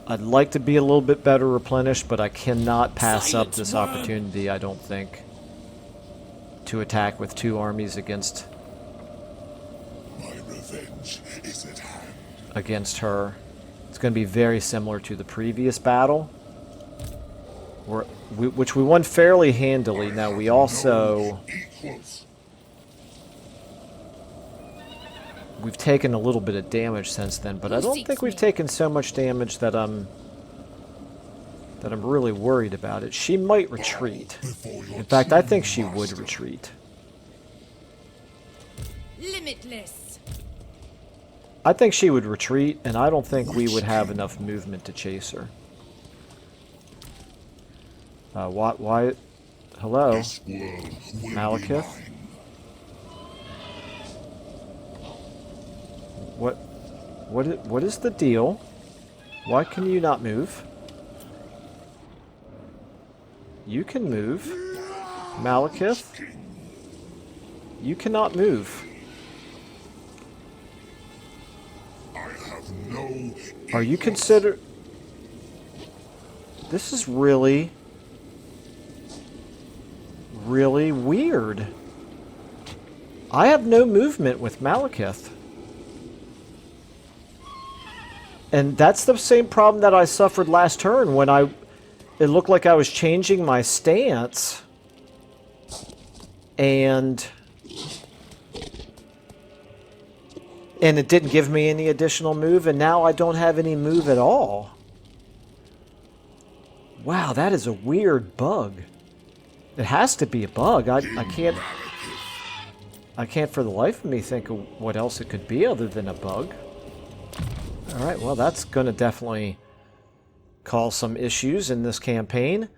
I'd like to be a little bit better replenished, but I cannot pass up this opportunity, I don't think, to attack with 2 armies against My revenge is at hand. against her. It's going to be very similar to the previous battle, which we won fairly handily. Now we also... We've taken a little bit of damage since then, but I don't think we've taken so much damage that I'm really worried about it. She might retreat. In fact, I think she would retreat. Limitless. I think she would retreat, and I don't think we would have enough movement to chase her. Why? Hello? Malekith? What is the deal? Why can you not move? You can move. Malekith? You cannot move. Are you considered... This is really weird. I have no movement with Malekith. And that's the same problem that I suffered last turn when it looked like I was changing my stance. And it didn't give me any additional move, and now I don't have any move at all. Wow, that is a weird bug. It has to be a bug. I can't for the life of me think of what else it could be other than a bug. Alright, well that's going to definitely cause some issues in this campaign.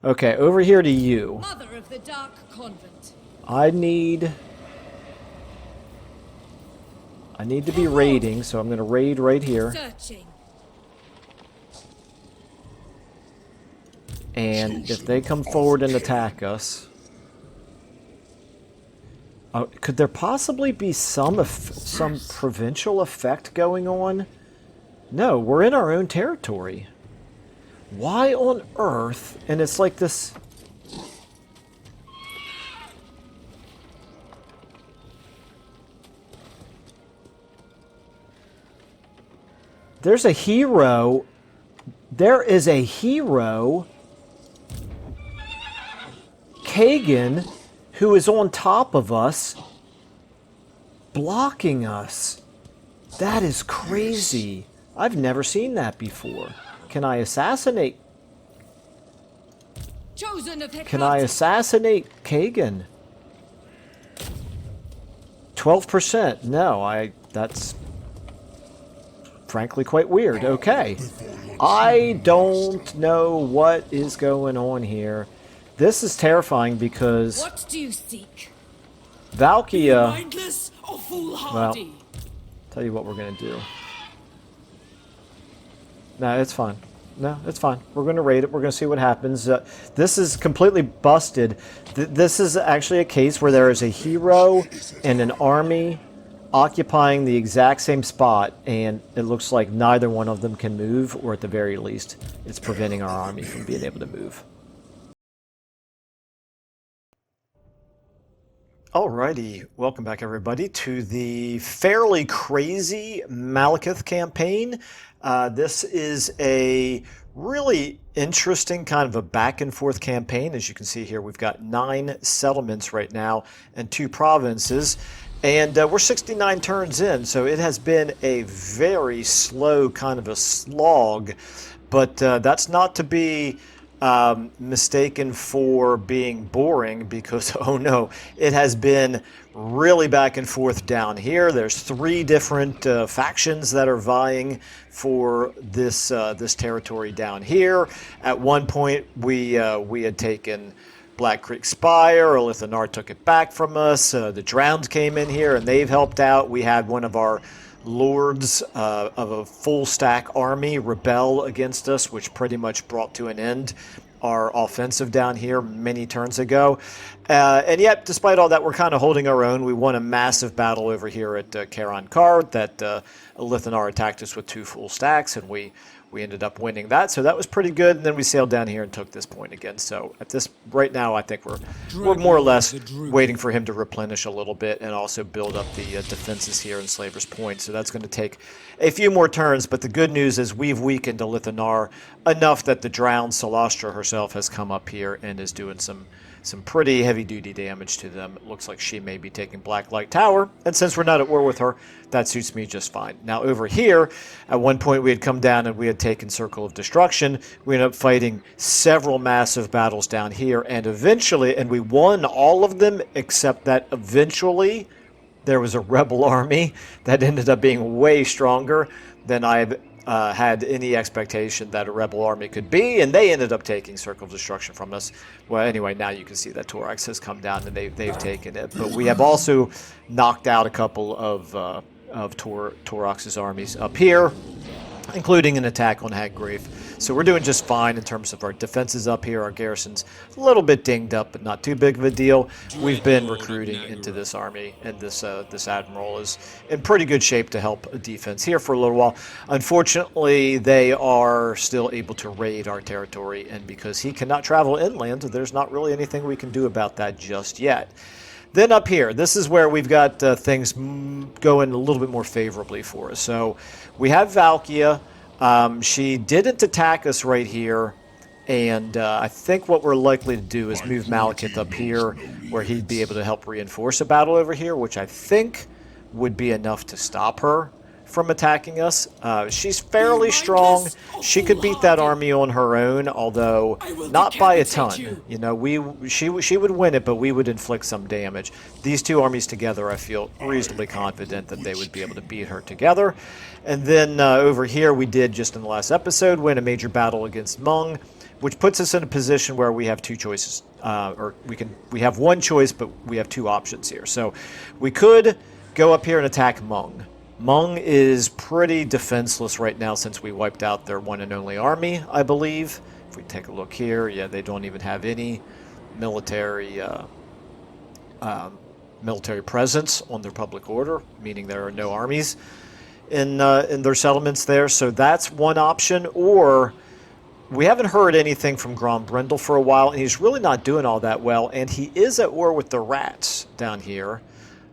Okay, over here to you. Mother of the Dark Convent. I need to be raiding, so I'm going to raid right here. Searching. And if they come forward and attack us... could there possibly be some provincial effect going on? No, we're in our own territory. Why on earth? And it's like this... There's a hero. There is a hero, Kagan, who is on top of us, blocking us. That is crazy. I've never seen that before. Can I assassinate? Can I assassinate Kagan? 12%. No, that's frankly quite weird. Okay. I don't know what is going on here. This is terrifying because... What do you seek? Valkia... Mindless or foolhardy? Well, tell you what we're going to do. No, it's fine. No, it's fine. We're going to raid it. We're going to see what happens. This is completely busted. This is actually a case where there is a hero and an army occupying the exact same spot, and it looks like neither one of them can move, or at the very least, it's preventing our army from being able to move. Alrighty, welcome back everybody to the fairly crazy Malekith campaign. This is a really interesting kind of a back and forth campaign. As you can see here, we've got 9 settlements right now and 2 provinces. And we're 69 turns in, so it has been a very slow kind of a slog. But that's not to be mistaken for being boring, because oh no, it has been really back and forth down here. There's 3 different factions that are vying for this this territory down here. At one point we had taken Black Creek Spire. Lithanar took it back from us. The Drowned came in here and they've helped out. We had one of our lords of a full stack army rebel against us, which pretty much brought to an end our offensive down here many turns ago. And yet, despite all that, we're kind of holding our own. We won a massive battle over here at Karon Kar that Lithanar attacked us with 2 full stacks, and we we ended up winning that, so that was pretty good. And then we sailed down here and took this point again. So at this right now, I think we're more or less waiting for him to replenish a little bit and also build up the defenses here in Slaver's Point. So that's going to take a few more turns. But the good news is we've weakened Lithanar enough that the drowned Solastra herself has come up here and is doing some pretty heavy-duty damage to them. It looks like she may be taking Black Light Tower, and since we're not at war with her, that suits me just fine. Now over here, at one point we had come down and we had taken Circle of Destruction. We ended up fighting several massive battles down here, and eventually, and we won all of them, except that eventually there was a rebel army that ended up being way stronger than I had any expectation that a rebel army could be, and they ended up taking Circle of Destruction from us. Well, anyway, now you can see that Torax has come down and they've taken it. But we have also knocked out a couple of Torax's armies up here, including an attack on Haggrave. So we're doing just fine in terms of our defenses up here. Our garrison's a little bit dinged up, but not too big of a deal. We've been recruiting into this army, and this admiral is in pretty good shape to help a defense here for a little while. Unfortunately, they are still able to raid our territory, and because he cannot travel inland, there's not really anything we can do about that just yet. Then up here, this is where we've got things going a little bit more favorably for us. So we have Valkia. She didn't attack us right here, and I think what we're likely to do is move Malekith up here, where he'd be able to help reinforce a battle over here, which I think would be enough to stop her from attacking us. She's fairly strong. She could beat that army on her own, although not by a ton. You know, she would win it, but we would inflict some damage. These two armies together, I feel reasonably confident that they would be able to beat her together. And then over here, we did just in the last episode win a major battle against Mung, which puts us in a position where we have two choices, or we have one choice, but we have two options here. So we could go up here and attack Mung. Mung is pretty defenseless right now since we wiped out their one and only army, I believe. If we take a look here, yeah, they don't even have any military presence on their public order, meaning there are no armies in their settlements there. So that's one option. Or we haven't heard anything from Grombrindal for a while, and he's really not doing all that well. And he is at war with the rats down here,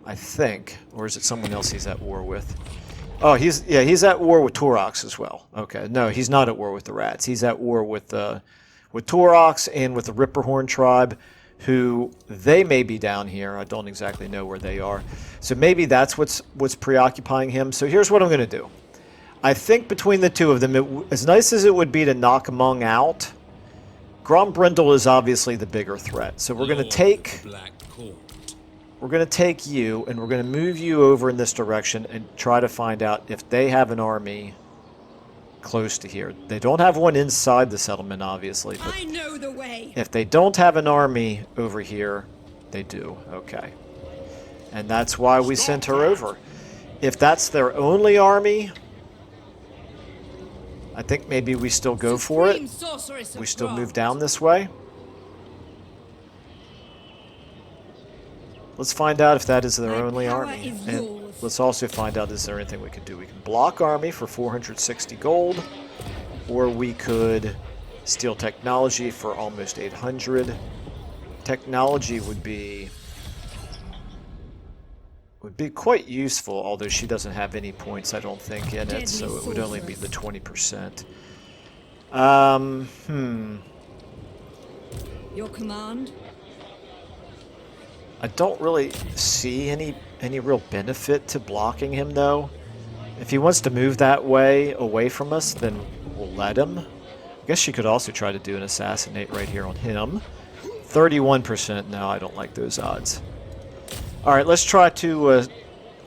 I think. Or is it someone else he's at war with? Oh, he's at war with Torax as well. Okay, no, he's not at war with the rats. He's at war with Torax and with the Ripperhorn tribe, who they may be down here. I don't exactly know where they are. So maybe that's what's preoccupying him. So here's what I'm going to do. I think between the two of them, as nice as it would be to knock Mung out, Grombrindal is obviously the bigger threat. So we're going to take you, and we're going to move you over in this direction and try to find out if they have an army close to here. They don't have one inside the settlement, obviously, but I know the way. if they don't have an army over here, they do. Okay. And that's why we sent her over. If that's their only army, I think maybe we still go for it. We still move down this way. Let's find out if that is their only army. And let's also find out, is there anything we can do. We can block army for 460 gold, or we could steal technology for almost 800. Technology would be quite useful, although she doesn't have any points, I don't think, in it, so it would only be the 20%. Your command? I don't really see any real benefit to blocking him, though. If he wants to move that way away from us, then we'll let him. I guess she could also try to do an assassinate right here on him. 31%. No, I don't like those odds. All right, let's try to...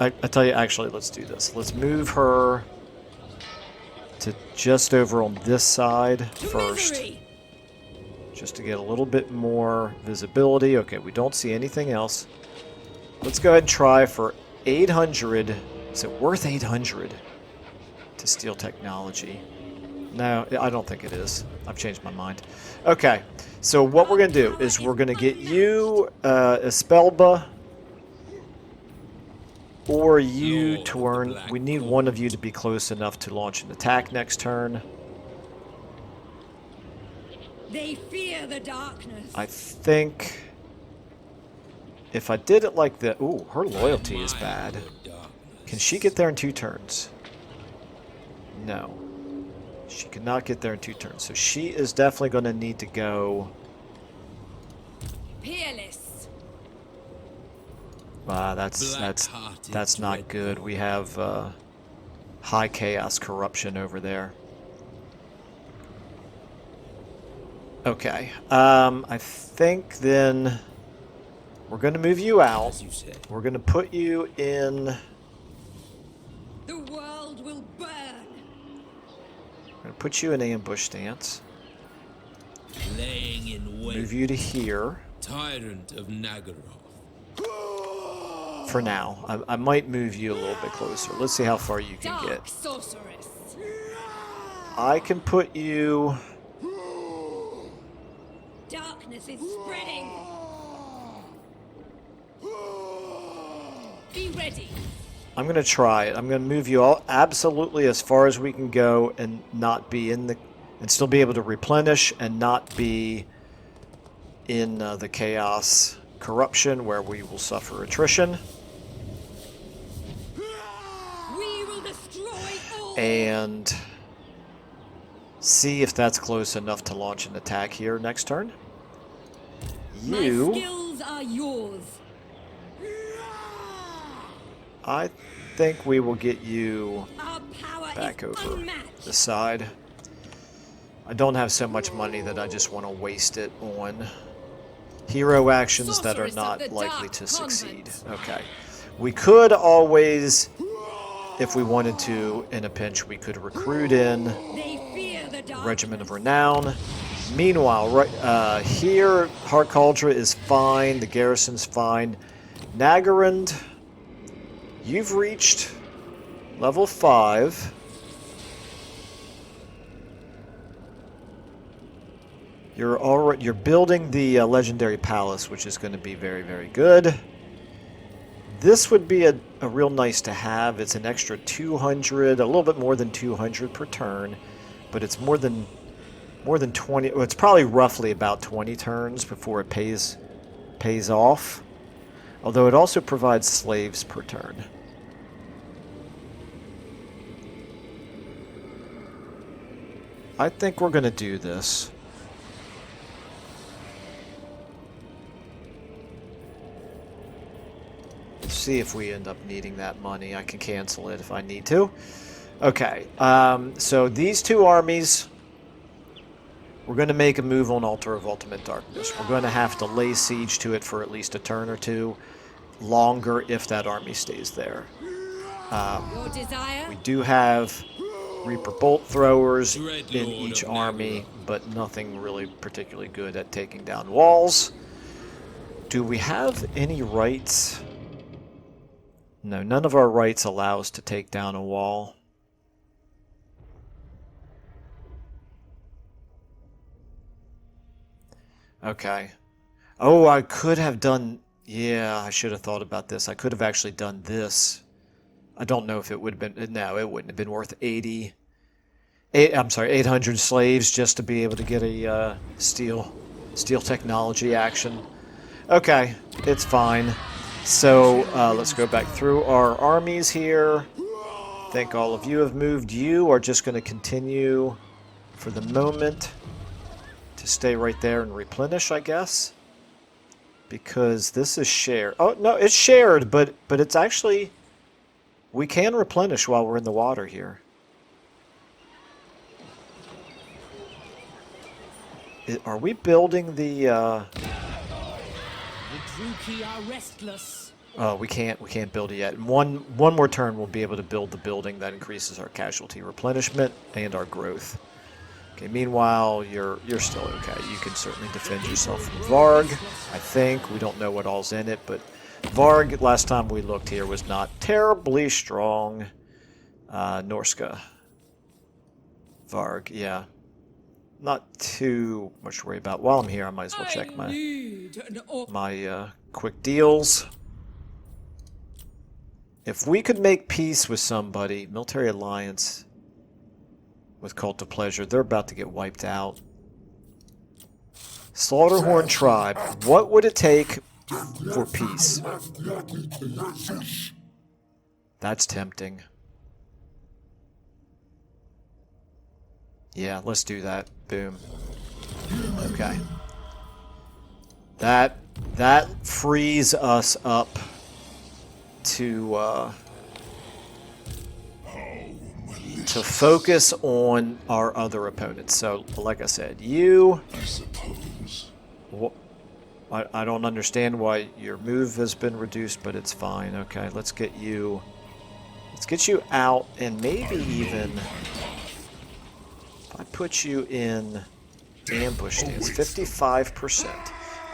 I tell you, actually, let's do this. Let's move her to just over on this side first. Just to get a little bit more visibility. Okay, we don't see anything else. Let's go ahead and try for 800. Is it worth 800 to steal technology? No, I don't think it is. I've changed my mind. Okay, so what we're going to do is we're going to get you, Espelba, or you, Torn. We need one of you to be close enough to launch an attack next turn. They fear the darkness. I think if I did it like that... Ooh, her loyalty is bad. Can she get there in 2 turns? No. She cannot get there in 2 turns. So she is definitely going to need to go... Peerless. That's not good. We have high chaos corruption over there. Okay. I think then we're going to move you out. As you said. We're going to put you in... The world will burn. We're going to put you in ambush stance. Laying in wait. Move you to here. Tyrant of Nagaroth. For now. I might move you a little bit closer. Let's see how far you can Dark get. sorceress. I can put you... Darkness is spreading. Be ready. I'm going to try it. I'm going to move you all absolutely as far as we can go and not be in the... and still be able to replenish and not be in the chaos corruption where we will suffer attrition. We will destroy all. And see if that's close enough to launch an attack here next turn. My You... skills are yours. I think we will get you Our power back is over unmatched. the side. I don't have so much money that I just want to waste it on hero actions that are Sorceress of not the likely Dark to succeed. Convent. Okay. We could always, if we wanted to, in a pinch, we could recruit in They fear the darkness. Regiment of Renown. Meanwhile, right here, Heart Cauldron is fine. The garrison's fine. Nagarand, you've reached level 5. You're building the legendary palace, which is going to be very, very good. This would be a real nice to have. It's an extra 200, a little bit more than 200 per turn, but it's more than 20. Well, it's probably roughly about 20 turns before it pays off. Although it also provides slaves per turn. I think we're going to do this. See if we end up needing that money. I can cancel it if I need to. Okay, so these 2 armies, we're going to make a move on Altar of Ultimate Darkness. We're going to have to lay siege to it for at least a turn or 2, longer if that army stays there. Your desire? We do have Reaper Bolt Throwers in each army, but nothing really particularly good at taking down walls. Do we have any rights? No, none of our rights allow us to take down a wall. Okay. Oh, I could have done... Yeah, I should have thought about this. I could have actually done this. I don't know if it would have been... No, it wouldn't have been worth 800 slaves just to be able to get a steel technology action. Okay, it's fine. So, let's go back through our armies here. I think all of you have moved. You are just going to continue for the moment to stay right there and replenish, I guess. Because this is shared. Oh, no, it's shared, but it's actually... We can replenish while we're in the water here. Are we building the... The Druki are restless. Oh, we can't build it yet. In one more turn, we'll be able to build the building that increases our casualty replenishment and our growth. Okay. Meanwhile, you're still okay. You can certainly defend yourself from Varg. I think we don't know what all's in it, but Varg last time we looked here was not terribly strong. Norska. Varg, yeah. Not too much to worry about. While I'm here, I might as well check my quick deals. If we could make peace with somebody, military alliance with Cult of Pleasure, they're about to get wiped out. Slaughterhorn tribe. What would it take for peace? That's tempting. Yeah, let's do that. Boom. Okay. That frees us up to focus on our other opponents. So, like I said, you... I suppose. I don't understand why your move has been reduced, but it's fine. Okay, let's get you out, and maybe even if I put you in ambush stance, 55%.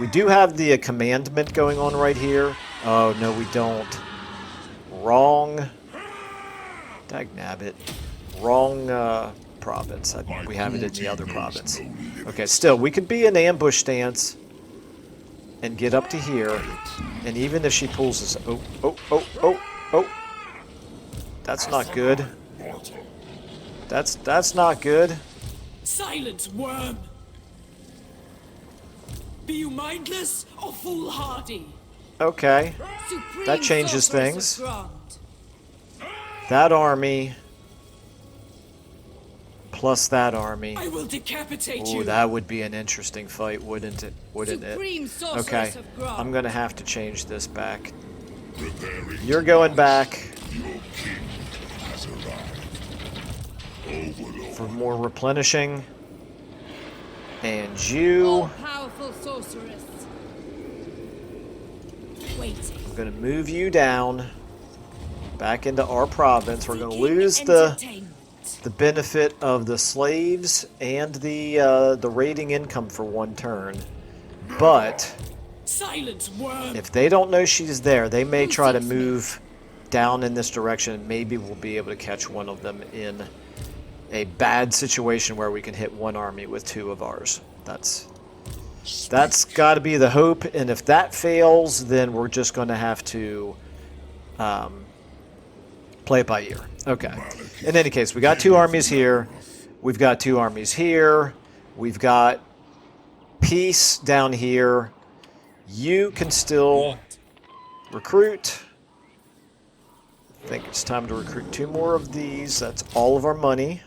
We do have the commandment going on right here. Oh no, we don't. Wrong. Dagnabbit. Wrong province. We have it in the other province. Okay, still, we could be in ambush stance and get up to here, and even if she pulls us... Oh. That's not good. That's not good. Silence, worm! Be you mindless or foolhardy? Okay. Supreme That changes sorceress things. of Grant. That army plus that army. I will decapitate Ooh, you. that would be an interesting fight, wouldn't it? Supreme sorceress Okay, of Grant. I'm gonna have to change this back. Preparing. You're going back Your king has arrived. Overlord. for more replenishing. And you... All-powerful sorceress. Waiting. I'm gonna move you down back into our province. We're gonna Seeking lose the entertainment. benefit of the slaves and the raiding income for one turn. But Silence, worm! if they don't know she's there, they may try to move down in this direction, and maybe we'll be able to catch one of them in a bad situation where we can hit one army with two of ours. That's got to be the hope, and if that fails, then we're just going to have to play it by ear. Okay. In any case, we got two armies here. We've got two armies here. We've got peace down here. You can still recruit. I think it's time to recruit two more of these. That's all of our money.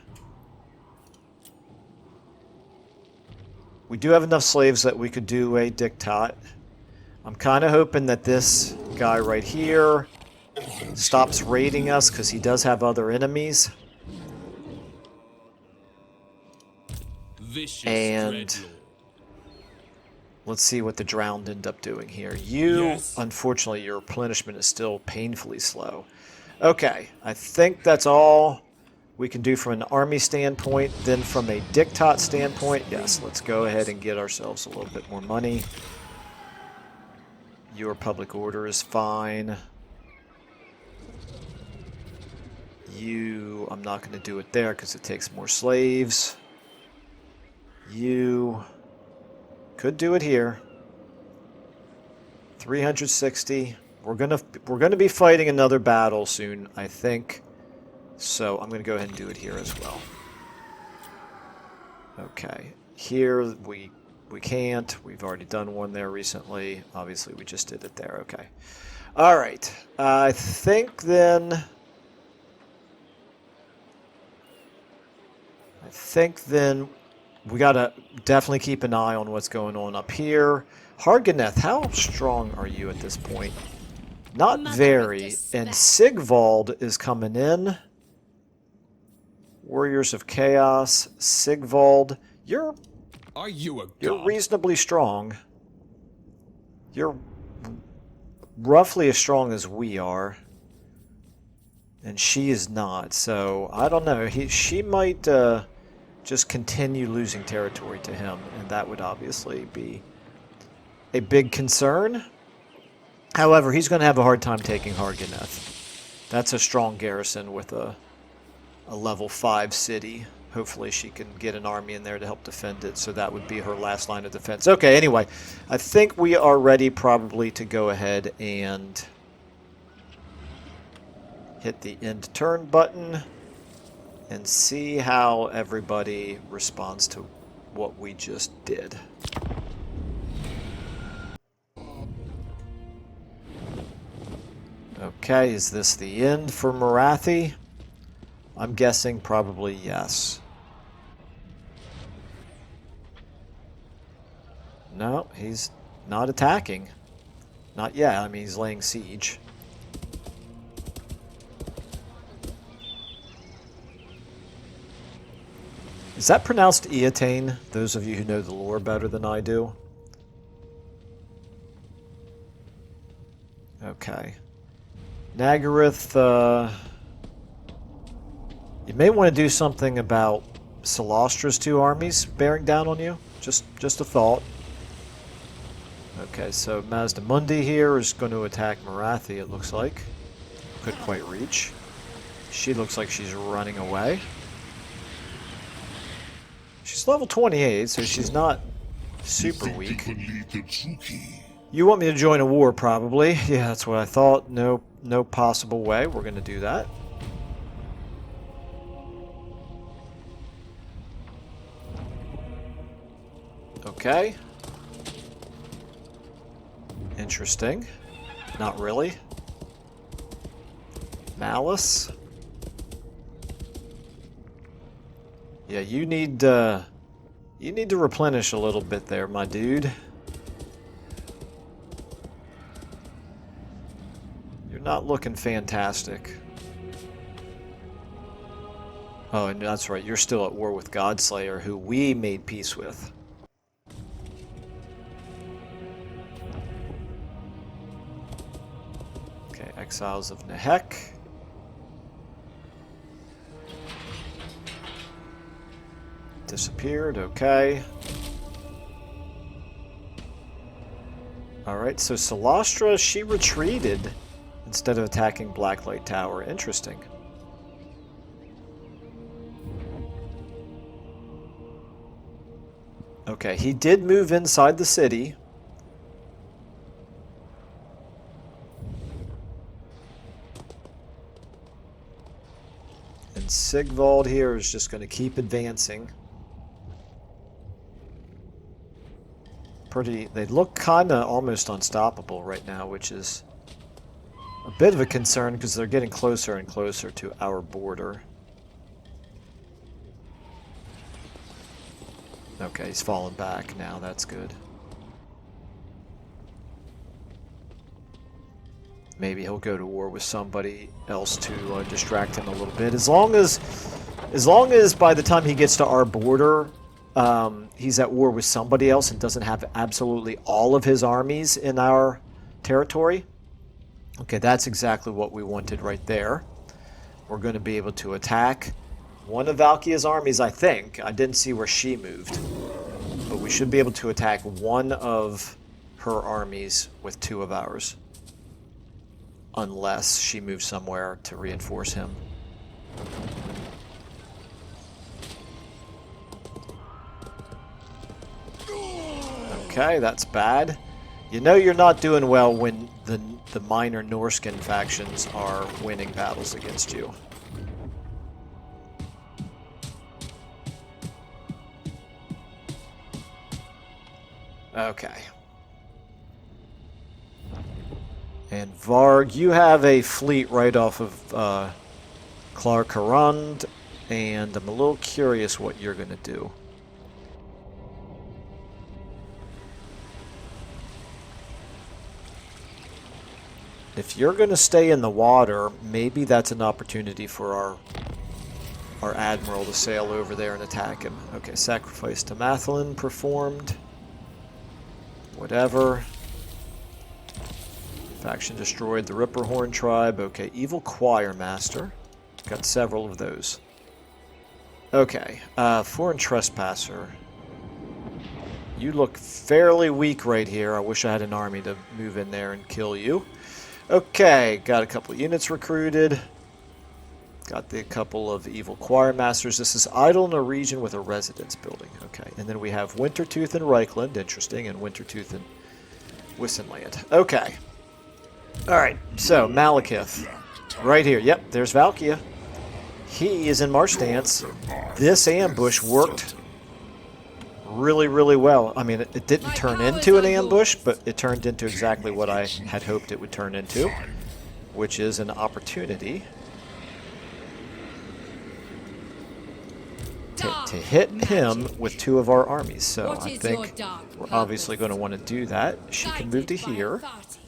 We do have enough slaves that we could do a diktat. I'm kind of hoping that this guy right here stops raiding us, because he does have other enemies. Vicious And dreadlord. let's see what the drowned end up doing here. You, Yes. unfortunately, your replenishment is still painfully slow. Okay, I think that's all we can do from an army standpoint. Then from a diktat standpoint, yes, let's go ahead and get ourselves a little bit more money. Your public order is fine. You, I'm not going to do it there because it takes more slaves. You could do it here. 360. We're gonna be fighting another battle soon, I think. So I'm gonna go ahead and do it here as well. Okay. Here we can't. We've already done one there recently. Obviously, we just did it there. Okay. All right. I think then we gotta definitely keep an eye on what's going on up here. Harganeth, how strong are you at this point? Not Mother of very. despair. And Sigvald is coming in. Warriors of Chaos. Sigvald, you're Are you a you're god? reasonably strong. You're roughly as strong as we are. And she is not. So, I don't know. She might just continue losing territory to him. And that would obviously be a big concern. However, he's going to have a hard time taking Harganeth. That's a strong garrison with a level 5 city. Hopefully she can get an army in there to help defend it, so that would be her last line of defense. Okay, anyway, I think we are ready probably to go ahead and hit the end turn button and see how everybody responds to what we just did. Okay, is this the end for Marathi? I'm guessing probably yes. No, he's not attacking. Not yet. I mean, he's laying siege. Is that pronounced Eotane? Those of you who know the lore better than I do. Okay. Nagaryth, you may want to do something about Solastra's two armies bearing down on you. Just a thought. Okay, so Mazdamundi here is going to attack Marathi, it looks like. Couldn't quite reach. She looks like she's running away. She's level 28, so she's not super weak. You want me to join a war, probably. Yeah, that's what I thought. No possible way we're going to do that. Okay. Interesting. Not really. Malice. Yeah, you need to replenish a little bit there, my dude. You're not looking fantastic. Oh, and that's right, you're still at war with Godslayer, who we made peace with. Okay, Exiles of Nehek. Disappeared, okay. Alright, so Solastra, she retreated instead of attacking Blacklight Tower. Interesting. Okay, he did move inside the city. And Sigvald here is just going to keep advancing. They look kind of almost unstoppable right now, which is a bit of a concern because they're getting closer and closer to our border. Okay, he's fallen back now, that's good. Maybe he'll go to war with somebody else to distract him a little bit. As long as by the time he gets to our border, he's at war with somebody else and doesn't have absolutely all of his armies in our territory. Okay, that's exactly what we wanted right there. We're going to be able to attack one of Valkia's armies, I think. I didn't see where she moved. But we should be able to attack one of her armies with two of ours. Unless she moves somewhere to reinforce him. Okay, that's bad. You know you're not doing well when the minor Norskin factions are winning battles against you. Okay. And Varg, you have a fleet right off of Clarkarund, and I'm a little curious what you're going to do. If you're going to stay in the water, maybe that's an opportunity for our admiral to sail over there and attack him. Okay, sacrifice to Mathlin performed. Whatever. Faction destroyed the Ripperhorn tribe. Okay, Evil Choir Master. Got several of those. Okay, Foreign Trespasser. You look fairly weak right here. I wish I had an army to move in there and kill you. Okay, got a couple of units recruited. Got the couple of Evil Choir Masters. This is idle in a region with a residence building. Okay, and then we have Wintertooth and Reichland, interesting, and Wintertooth and Wissenland. Okay. Alright, so Malekith. Right here. Yep, there's Valkia. He is in march stance. This ambush worked really, really well. I mean, it didn't turn into an ambush, but it turned into exactly what I had hoped it would turn into. which is an opportunity to hit him with 2 of our armies. So What I is think your dark we're obviously going to want to do that. She can move to Guided by here. authority.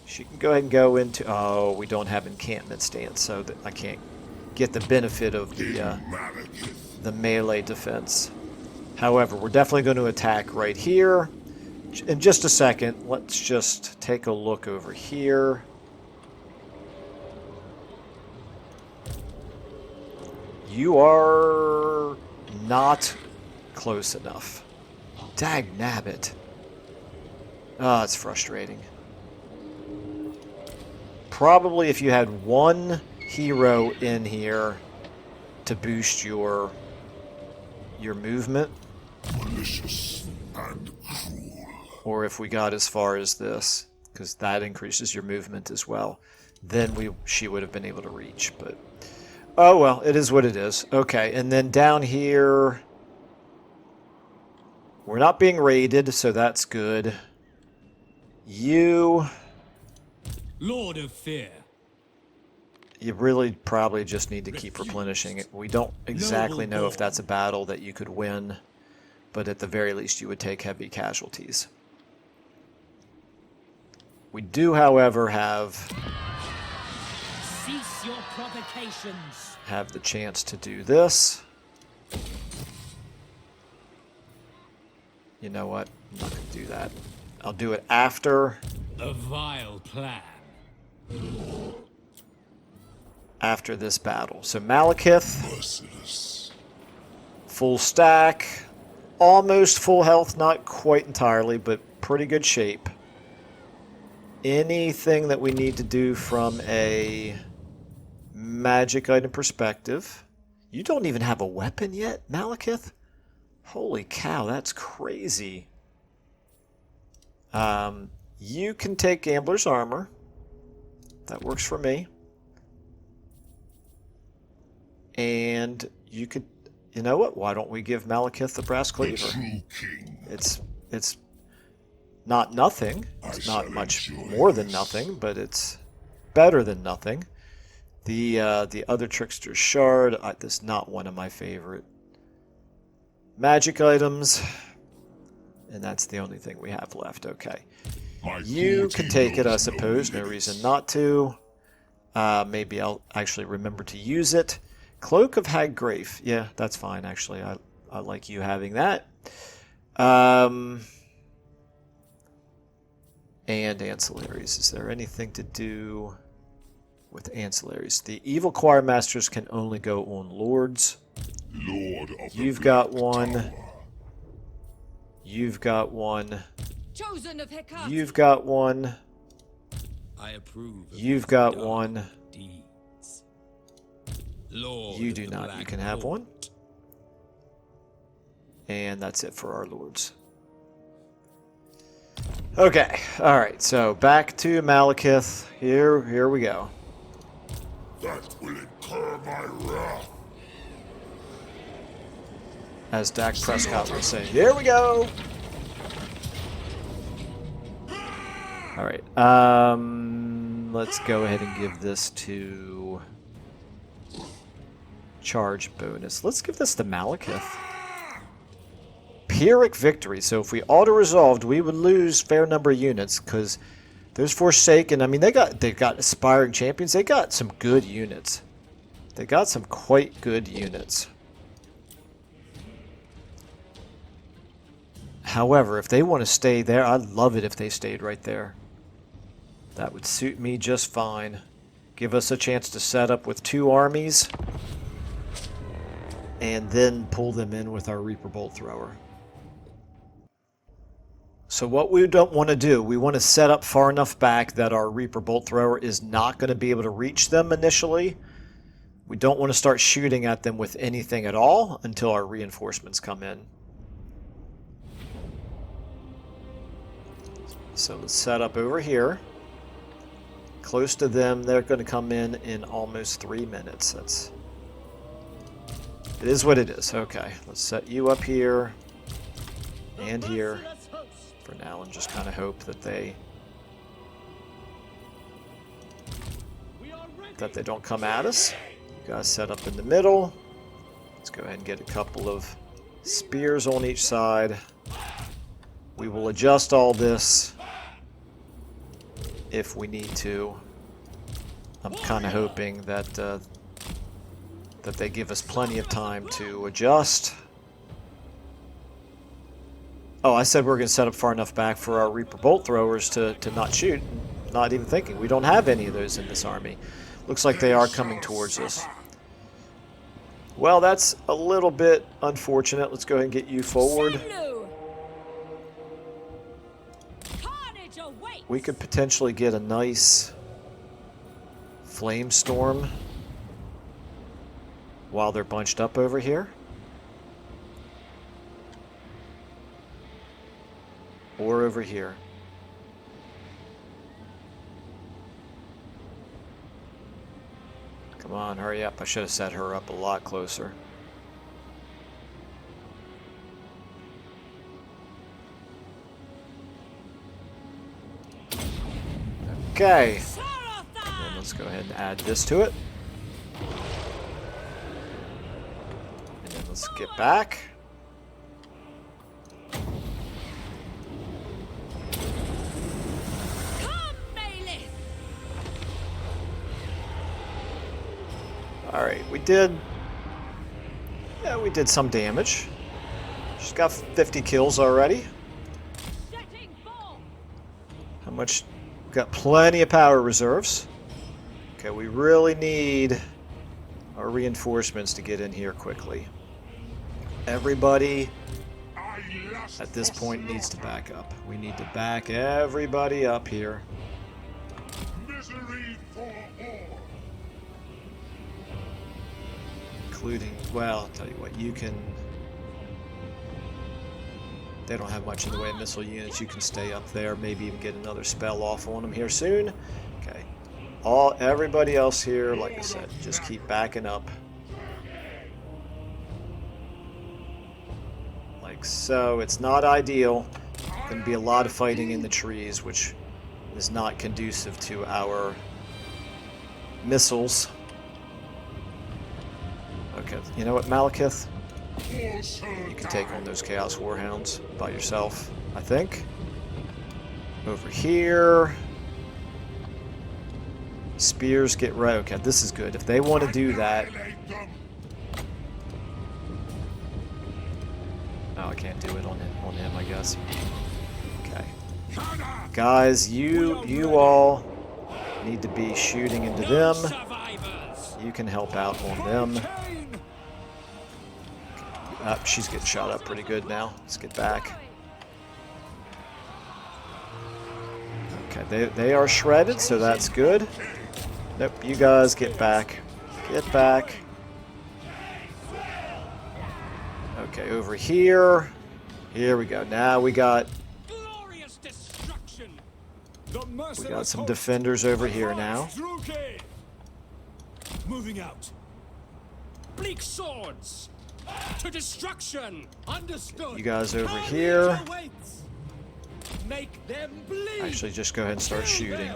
She can go ahead and go into... Oh, we don't have encampment stance, so that I can't get the benefit of Malekith. the melee defense. However, we're definitely going to attack right here. In just a second, let's just take a look over here. You are not close enough. Dag nabbit. Oh, it's frustrating. Probably if you had one hero in here to boost your movement, Malicious and cruel. or if we got as far as this, because that increases your movement as well, then she would have been able to reach. But oh well, it is what it is. Okay, and then down here, we're not being raided, so that's good. You Lord of Fear. really probably just need to keep replenishing it. We don't exactly know if that's a battle that you could win, but at the very least you would take heavy casualties. We do, however, Cease your provocations. have the chance to do this. You know what? I'm not going to do that. I'll do it after A vile plan. this battle. So Malekith, Merciless. full stack, almost full health, not quite entirely, but pretty good shape. Anything that we need to do from a magic item perspective. You don't even have a weapon yet, Malekith? Holy cow, that's crazy. You can take Gambler's Armor. That works for me. And you could... You know what? Why don't we give Malekith the Brass The Cleaver? true king. It's not nothing. It's not much more than nothing, but it's better than nothing. The other Trickster's Shard, this is not one of my favorite magic items. And that's the only thing we have left. Okay. You can take it, I suppose. No reason not to. Maybe I'll actually remember to use it. Cloak of Haggrafe. Yeah, that's fine, actually. I like you having that. And ancillaries. Is there anything to do with ancillaries? The evil choir masters can only go on lords. Lord of You've the got Black one. Tower. You've got one. Chosen of Hecate. You've got one. I approve. Of You've his got dark one. Deeds. Lord You of do the not. You Black can have Lord. one. And that's it for our lords. Okay. All right. So back to Malekith. Here we go. That will incur my wrath. As Dak Prescott would say, here we go. All right. Let's go ahead and give this to charge bonus. Let's give this to Malekith. Pyrrhic victory. So if we auto-resolved, we would lose fair number of units because there's Forsaken. I mean, they've got aspiring champions. They got some good units. They got some quite good units. However, if they want to stay there, I'd love it if they stayed right there. That would suit me just fine. Give us a chance to set up with 2 armies and then pull them in with our Reaper Bolt Thrower. So what we don't want to do, we want to set up far enough back that our Reaper Bolt Thrower is not going to be able to reach them initially. We don't want to start shooting at them with anything at all until our reinforcements come in. So let's set up over here. Close to them, they're going to come in almost 3 minutes. It is what it is. Okay, let's set you up here and here for now and just kind of hope that they that they don't come at us. You guys set up in the middle. Let's go ahead and get a couple of spears on each side. We will adjust all this if we need to. I'm kind of hoping that that they give us plenty of time to adjust. Oh, I said we're going to set up far enough back for our Reaper bolt throwers to not shoot. Not even thinking. We don't have any of those in this army. Looks like they are coming towards us. Well, that's a little bit unfortunate. Let's go ahead and get you forward. We could potentially get a nice flame storm while they're bunched up over here. Or over here. Come on, hurry up. I should have set her up a lot closer. Okay. And let's go ahead and add this to it. And then let's get back. Alright, we did some damage. She's got 50 kills already. How much? We've got plenty of power reserves. Okay, we really need our reinforcements to get in here quickly. Everybody at this point needs to back up. We need to back everybody up here. Misery for all. Including, well, I'll tell you what, you can... They don't have much in the way of missile units. You can stay up there, maybe even get another spell off on them here soon. Okay. Everybody else here, like I said, just keep backing up. Like so. It's not ideal. Going to be a lot of fighting in the trees, which is not conducive to our missiles. Okay, you know what, Malekith? You can take on those Chaos Warhounds by yourself, I think. Over here. Spears get right. Okay, this is good. If they want to do that... Oh, I can't do it on him, I guess. Okay. Guys, you all need to be shooting into them. You can help out on them. She's getting shot up pretty good now. Let's get back. Okay, they are shredded, so that's good. Nope, you guys get back. Get back. Okay, over here. Here we go. Now we got some defenders over here now. Moving out. Bleak swords to destruction. Understood. You guys over here. Make them bleed. Actually, just go ahead and start shooting.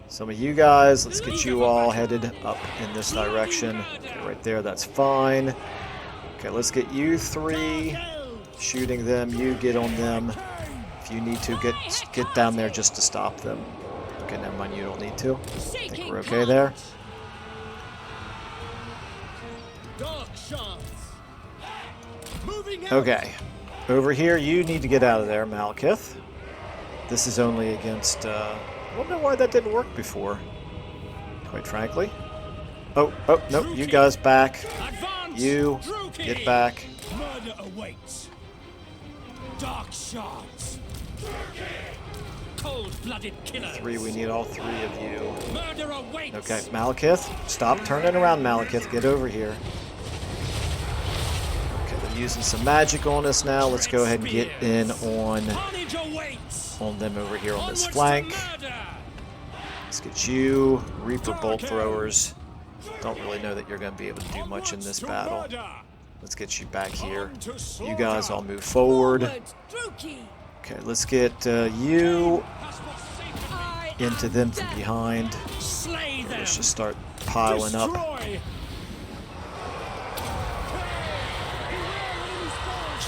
Some of you guys, let's get you all headed up in this direction. Okay, right there, that's fine. Okay, let's get you three shooting them. You get on them. If you need to, get down there just to stop them. Okay, never mind, you don't need to. I think we're okay there. Okay, over here, you need to get out of there, Malekith. This is only against, I don't know why that didn't work before, quite frankly. Oh, no, you guys back. You, get back. Murder awaits. Dark shards. Cold-blooded killers. Three, we need all three of you. Murder awaits. Okay, Malekith, stop turning around, Malekith. Get over here. Okay, they're using some magic on us now. Let's go ahead and get in on them over here on this flank. Let's get you, Reaper bolt throwers. Don't really know that you're going to be able to do much in this battle. Let's get you back here. You guys all move forward. Okay, let's get you into them from behind. Slay them. Let's just start piling up. Destroy.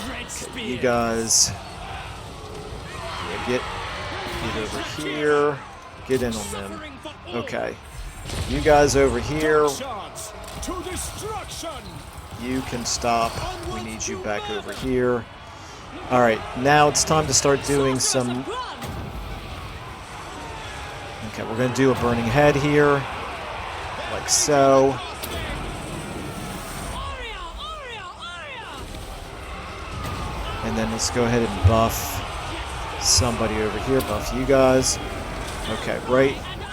Dread spear. You guys, yeah, get over here. Get in on them. Suffering for all. Okay. You guys over here. Shards to destruction. You can stop. We need you back over here. Alright, now it's time to start doing some... Okay, we're going to do a burning head here. Like so. And then let's go ahead and buff somebody over here. Buff you guys. Okay,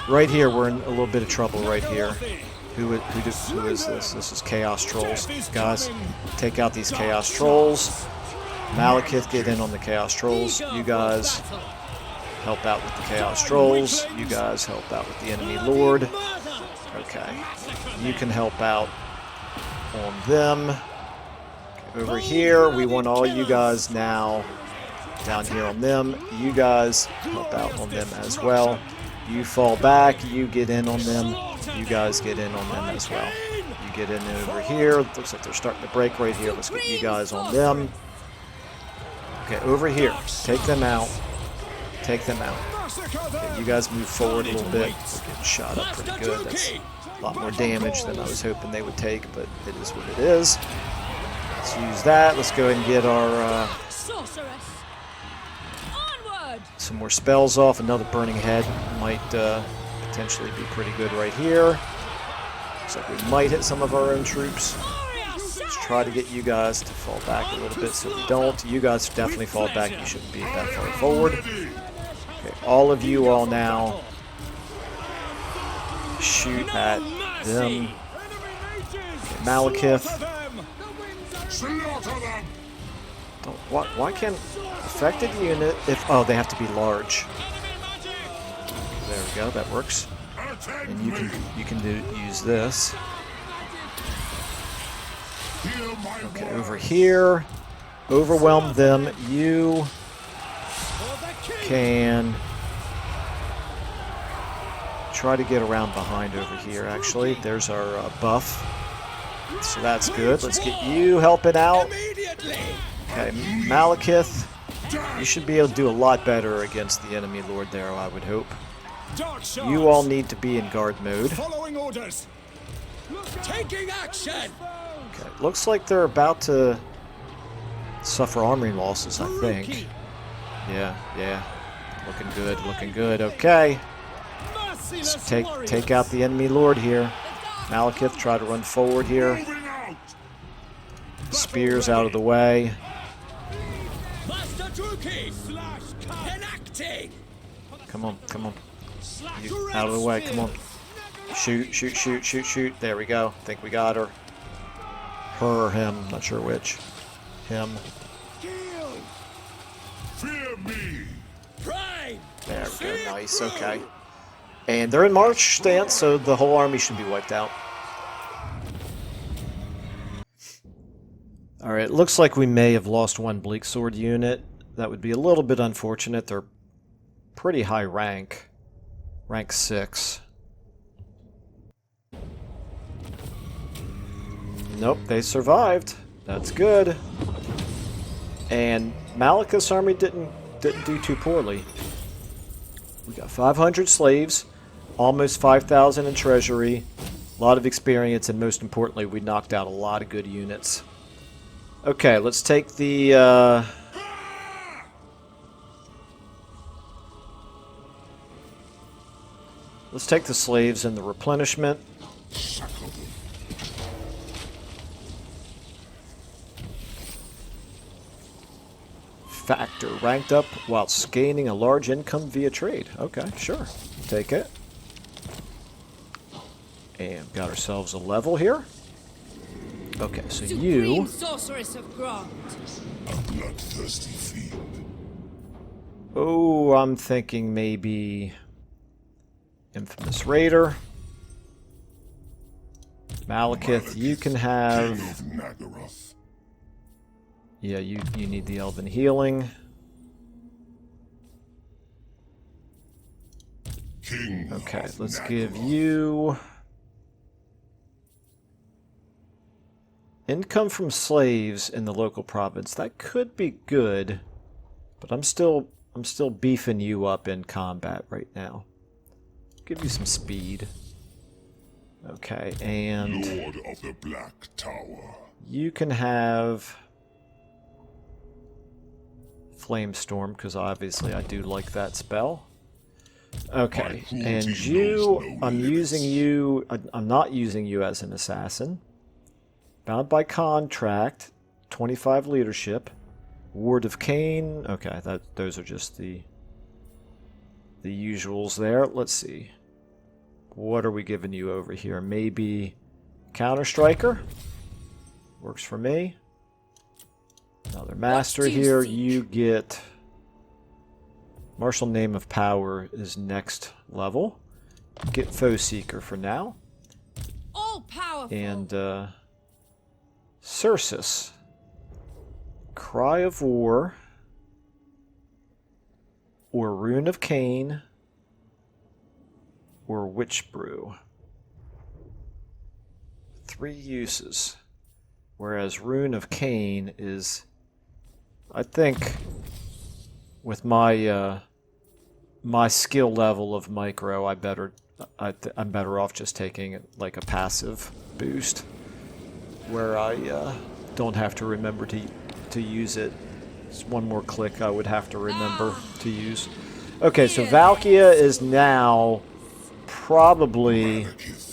right here we're in a little bit of trouble right here. Who is this? This is Chaos Trolls. Guys, take out these Chaos Trolls. Malekith, get in on the Chaos Trolls. You guys help out with the Chaos Trolls. You guys help out with the Enemy Lord. Okay. You can help out on them. Okay, over here, we want all you guys now down here on them. You guys help out on them as well. You fall back, you get in on them. You guys get in on them as well. You get in over here. Looks like they're starting to break right here. Let's get you guys on them. Okay, over here. Take them out. Take them out. Okay, you guys move forward a little bit. We're getting shot up pretty good. That's a lot more damage than I was hoping they would take, but it is what it is. Let's use that. Let's go ahead and get our Sorceress. Onward. some more spells off. Another burning head might potentially be pretty good right here. Looks like we might hit some of our own troops. Let's try to get you guys to fall back a little bit so we don't. You guys definitely fall back. You shouldn't be that far forward. Okay, all of you all now shoot at them. Okay, Malekith. Slaughter them! Why can't affected unit if... Oh, they have to be large. There we go, that works. And you can use this. Okay, over here. Overwhelm them. You can try to get around behind over here, actually. There's our buff. So that's good. Let's get you helping out. Okay, Malekith. You should be able to do a lot better against the enemy lord there, I would hope. You all need to be in guard mode. Following orders. Taking action. Okay, looks like they're about to suffer armory losses, I think. Yeah. Looking good, looking good. Okay. Let's take out the enemy lord here. Malekith, try to run forward here. Spears out of the way. Come on. You, out of the way, come on. Shoot. There we go. I think we got her. Her or him, not sure which. Him. Fear me! There we go, nice, okay. And they're in march stance, so the whole army should be wiped out. Alright, looks like we may have lost one Bleak Sword unit. That would be a little bit unfortunate. They're pretty high rank. Rank 6. Nope, they survived. That's good. And Malekith's army didn't do too poorly. We got 500 slaves, almost 5,000 in treasury, a lot of experience, and most importantly, we knocked out a lot of good units. Okay, let's take the slaves and the replenishment. Factor ranked up whilst gaining a large income via trade. Okay, sure. Take it. And got ourselves a level here. Okay, so Supreme Sorceress of Grant. A bloodthirsty fiend. Oh, I'm thinking maybe Infamous Raider. Malekith, you can have... King of Nagaroth. Yeah, you need the Elven Healing. King Okay, of let's Nagaroth. give you income from slaves in the local province. That could be good, but I'm still beefing you up in combat right now. Give you some speed. Okay, and Lord of the Black Tower. you can have Flamestorm, because obviously I do like that spell. Okay, My and cruelty you, knows no I'm limits. using you, I'm not using you as an assassin. Bound by contract, 25 leadership, Ward of Cain. Okay, those are just the usuals there. Let's see. What are we giving you over here? Maybe Counter Striker? Works for me. Another Master do you here. seek? You get Martial Name of Power is next level. Get Foe Seeker for now. All powerful. And Circus. Cry of War. Or Rune of Cain. Or Witch Brew. 3 uses. Whereas Rune of Cain is, I think, with my my skill level of micro, I'm better off just taking it like a passive boost, where I don't have to remember to use it. It's one more click I would have to remember to use. Okay, so Valkia is now probably Malekith.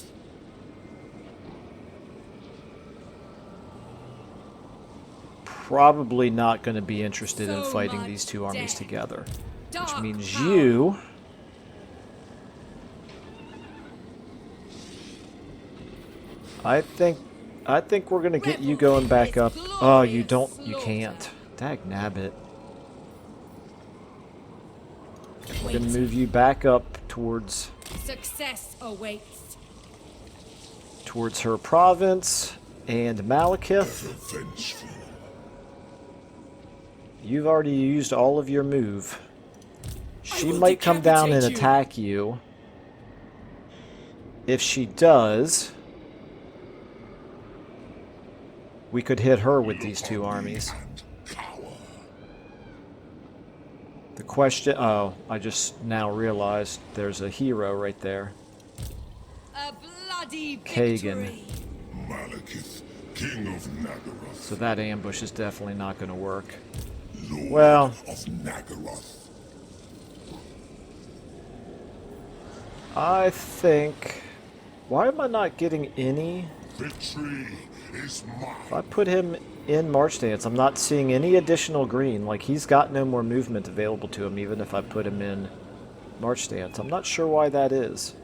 not going to be interested in So fighting much these two armies death. together. Which Dark means power. you... I think we're going to get you going back up. Oh, you can't. Dag nabbit. We're going to move you back up towards Success awaits. her province. And Malekith, Vengeful. you've already used all of your move. She will might come down and decapitate you. attack you. If she does, we could hit her with these two armies. And cower. The question... Oh, I just now realized there's a hero right there. A bloody Kagan. victory. Malekith, King of Nagaroth. So that ambush is definitely not going to work. Lord Well... of Nagaroth. I think... Why am I not getting any... Victory is If I mine. put him in March Dance, I'm not seeing any additional green. Like, he's got no more movement available to him, even if I put him in March Dance. I'm not sure why that is.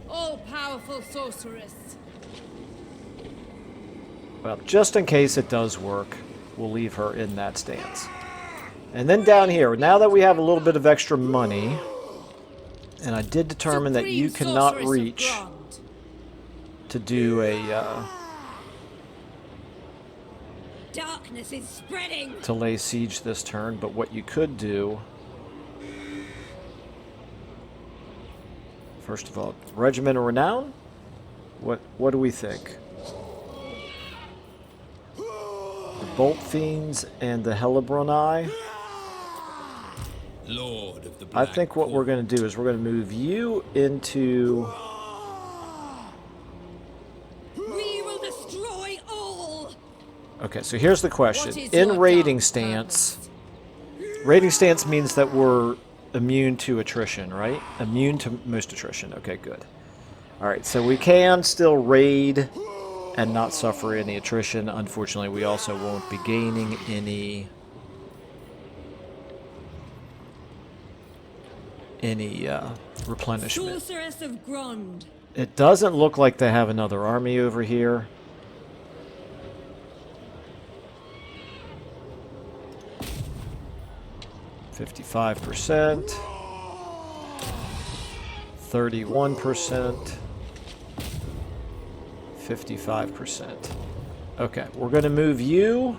All powerful sorceress. Well, just in case it does work, we'll leave her in that stance. And then down here, now that we have a little bit of extra money, and I did determine that you Supreme cannot sorceress of reach Grond. to do a... Darkness is spreading. to lay siege this turn, but what you could do... First of all, Regiment of Renown? What do we think? The Bolt Fiends and the Hellebroni? Lord of the I Black think what we're going to do is we're going to move you into... We will destroy all. Okay, so here's the question. What is In your raiding dark stance... purpose? Raiding stance means that we're immune to attrition, right? Immune to most attrition. Okay, good. Alright, so we can still raid and not suffer any attrition. Unfortunately, we also won't be gaining any replenishment. Sorceress of Grond. It doesn't look like they have another army over here. $55%. 31%. 55%. Okay, we're going to move you.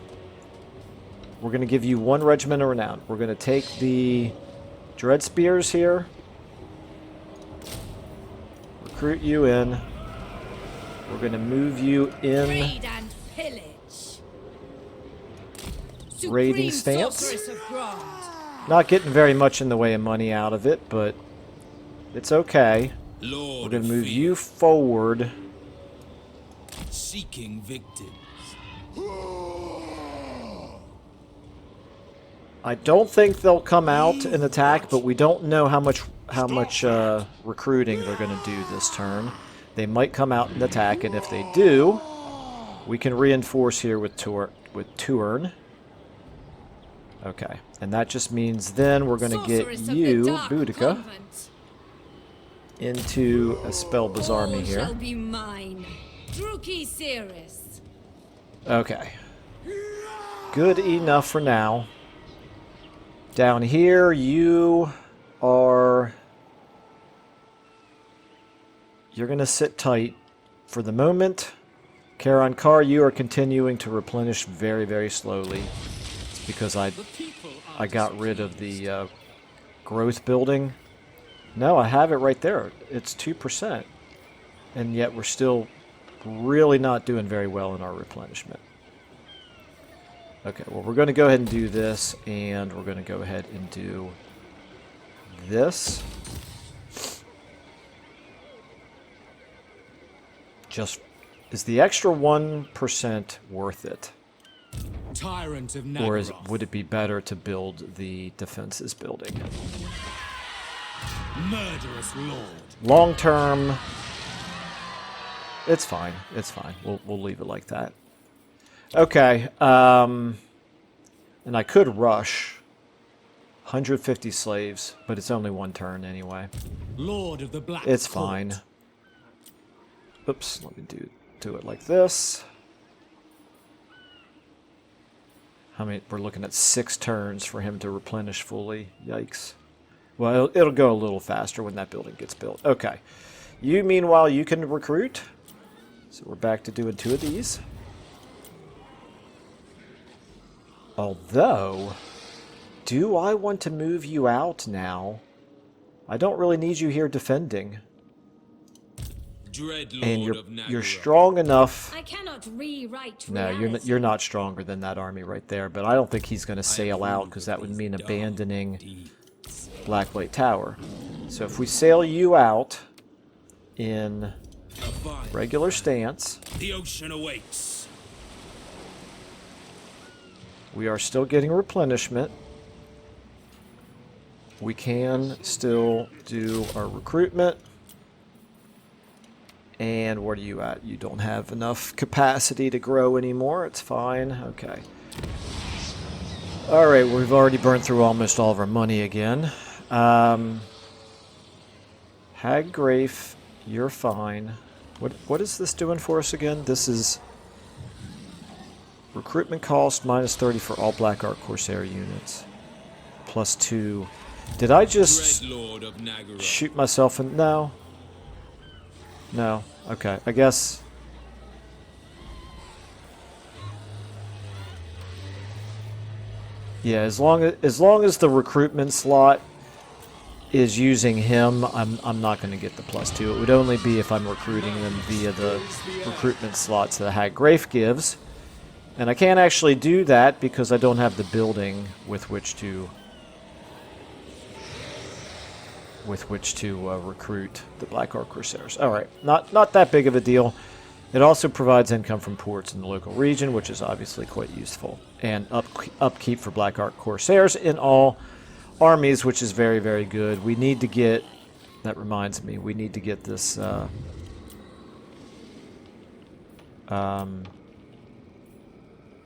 We're going to give you one Regiment of Renown. We're going to take the Dread Spears here. Recruit you in. We're going to move you in Raid and pillage. raiding Supreme stance. sorceress of Grond. Not getting very much in the way of money out of it, but it's okay. Lord We're going of to move fear. you forward. Seeking victims. I don't think they'll come out and attack, but we don't know how much recruiting they're going to do this turn. They might come out and attack, and if they do, we can reinforce here with Tuern. Okay, and that just means then we're going to get Sorceress of the you, Dark Boudica, Convent. into a Spellbiz army All here. shall be mine. Druki Cirrus. Okay. Good enough for now. Down here, you are... You're going to sit tight for the moment. Charon Kar, you are continuing to replenish very, very slowly. It's because I got rid of the growth building. No, I have it right there. It's 2%. And yet we're still really not doing very well in our replenishment. Okay, well, we're going to go ahead and do this, and we're going to go ahead and do this. Just, is the extra 1% worth it? Tyrant of Or Nagaroth. would it be better to build the defenses building? Murderous lord. Long term, it's fine. It's fine. We'll leave it like that. Okay. And I could rush 150 slaves, but it's only one turn anyway. Lord of the Black It's Court. fine. Oops. Let me do it like this. How many? We're looking at 6 turns for him to replenish fully. Yikes. Well, it'll go a little faster when that building gets built. Okay. You, meanwhile, you can recruit. So we're back to doing 2 of these. Although, do I want to move you out now? I don't really need you here defending. Dread Lord And of Nagaroth. you're strong enough. I cannot rewrite No, reality. you're not stronger than that army right there. But I don't think he's going to sail out approve because of that would these mean dark abandoning deeds. Blackblade Tower. So if we sail you out in A fine regular stance, The ocean awaits. we are still getting replenishment. We can still do our recruitment. And where are you at? You don't have enough capacity to grow anymore. It's fine. Okay. Alright, we've already burned through almost all of our money again. Haggrafe, you're fine. What is this doing for us again? This is recruitment cost minus 30 for all Black Ark Corsair units. Plus 2. Did I just Dread Lord of Nagaroth. shoot myself in? No. No. Okay. I guess. Yeah. As long as the recruitment slot is using him, I'm not going to get the +2. It would only be if I'm recruiting them via the recruitment slots that Haggrafe gives, and I can't actually do that because I don't have the building with which to recruit the Black Ark Corsairs. All right, not that big of a deal. It also provides income from ports in the local region, which is obviously quite useful, and upkeep for Black Ark Corsairs in all armies, which is very, very good. We need to get. That reminds me, we need to get this.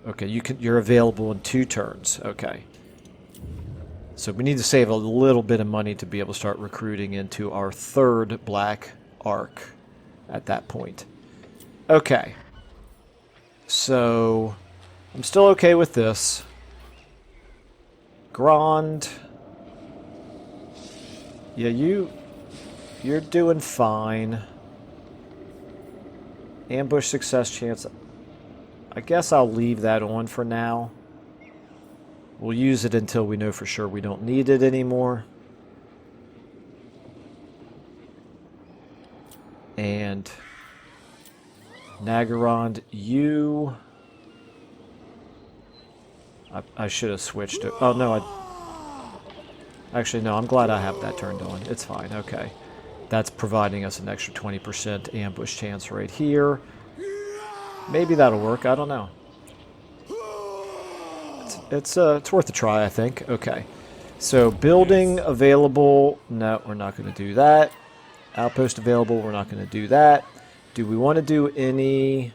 Okay, you're available in 2 turns. Okay. So we need to save a little bit of money to be able to start recruiting into our 3rd Black Ark at that point. Okay. So I'm still okay with this. Grand. Yeah, you're doing fine. Ambush success chance. I guess I'll leave that on for now. We'll use it until we know for sure we don't need it anymore. And Nagarond, you... I should have switched it. Oh, no, actually, no, I'm glad I have that turned on. It's fine, okay. That's providing us an extra 20% ambush chance right here. Maybe that'll work, I don't know. It's worth a try, I think. Okay. So, building available. No, we're not going to do that. Outpost available. We're not going to do that. Do we want to do any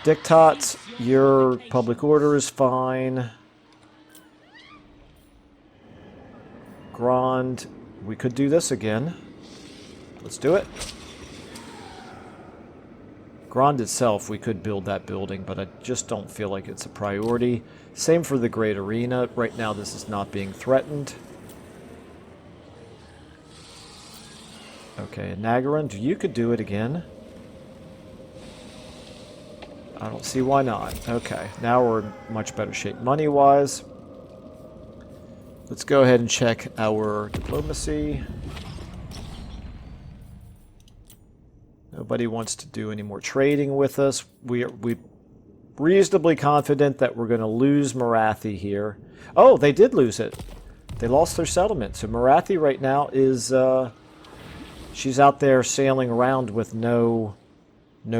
diktats? Your public order is fine. Grand. We could do this again. Let's do it. Grand itself, we could build that building, but I just don't feel like it's a priority. Same for the Great Arena. Right now, this is not being threatened. Okay, Nagarond, you could do it again. I don't see why not. Okay, now we're in much better shape money-wise. Let's go ahead and check our diplomacy. Nobody wants to do any more trading with us. We're reasonably confident that we're going to lose Marathi here. Oh, they did lose it. They lost their settlement. So Marathi right now is... she's out there sailing around with no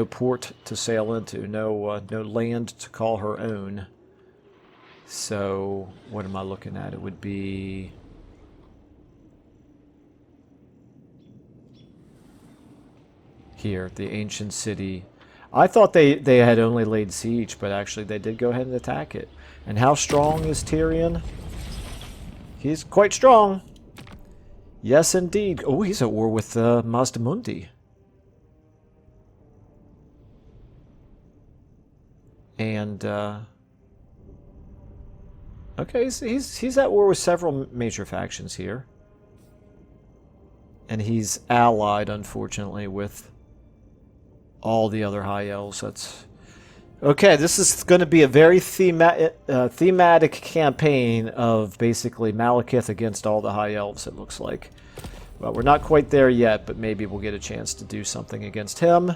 port to sail into. No land to call her own. So, what am I looking at? It would be... here, the ancient city. I thought they had only laid siege, but actually they did go ahead and attack it. And how strong is Tyrion? He's quite strong. Yes, indeed. Oh, he's at war with Mazdamundi. And, okay, he's at war with several major factions here. And he's allied, unfortunately, with all the other High Elves. That's okay. This is going to be a very thematic campaign of basically Malekith against all the High Elves, it looks like. Well, we're not quite there yet, but maybe we'll get a chance to do something against him.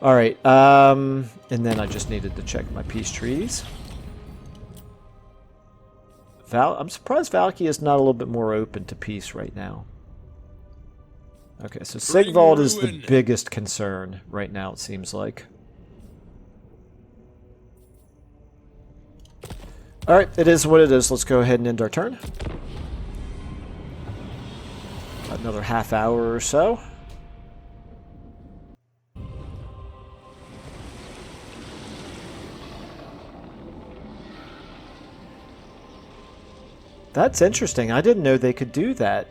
All right, and then I just needed to check my peace treaties. I'm surprised Valkia is not a little bit more open to peace right now. Okay, so Sigvald is the biggest concern right now, it seems like. Alright, it is what it is. Let's go ahead and end our turn. Another half hour or so. That's interesting. I didn't know they could do that.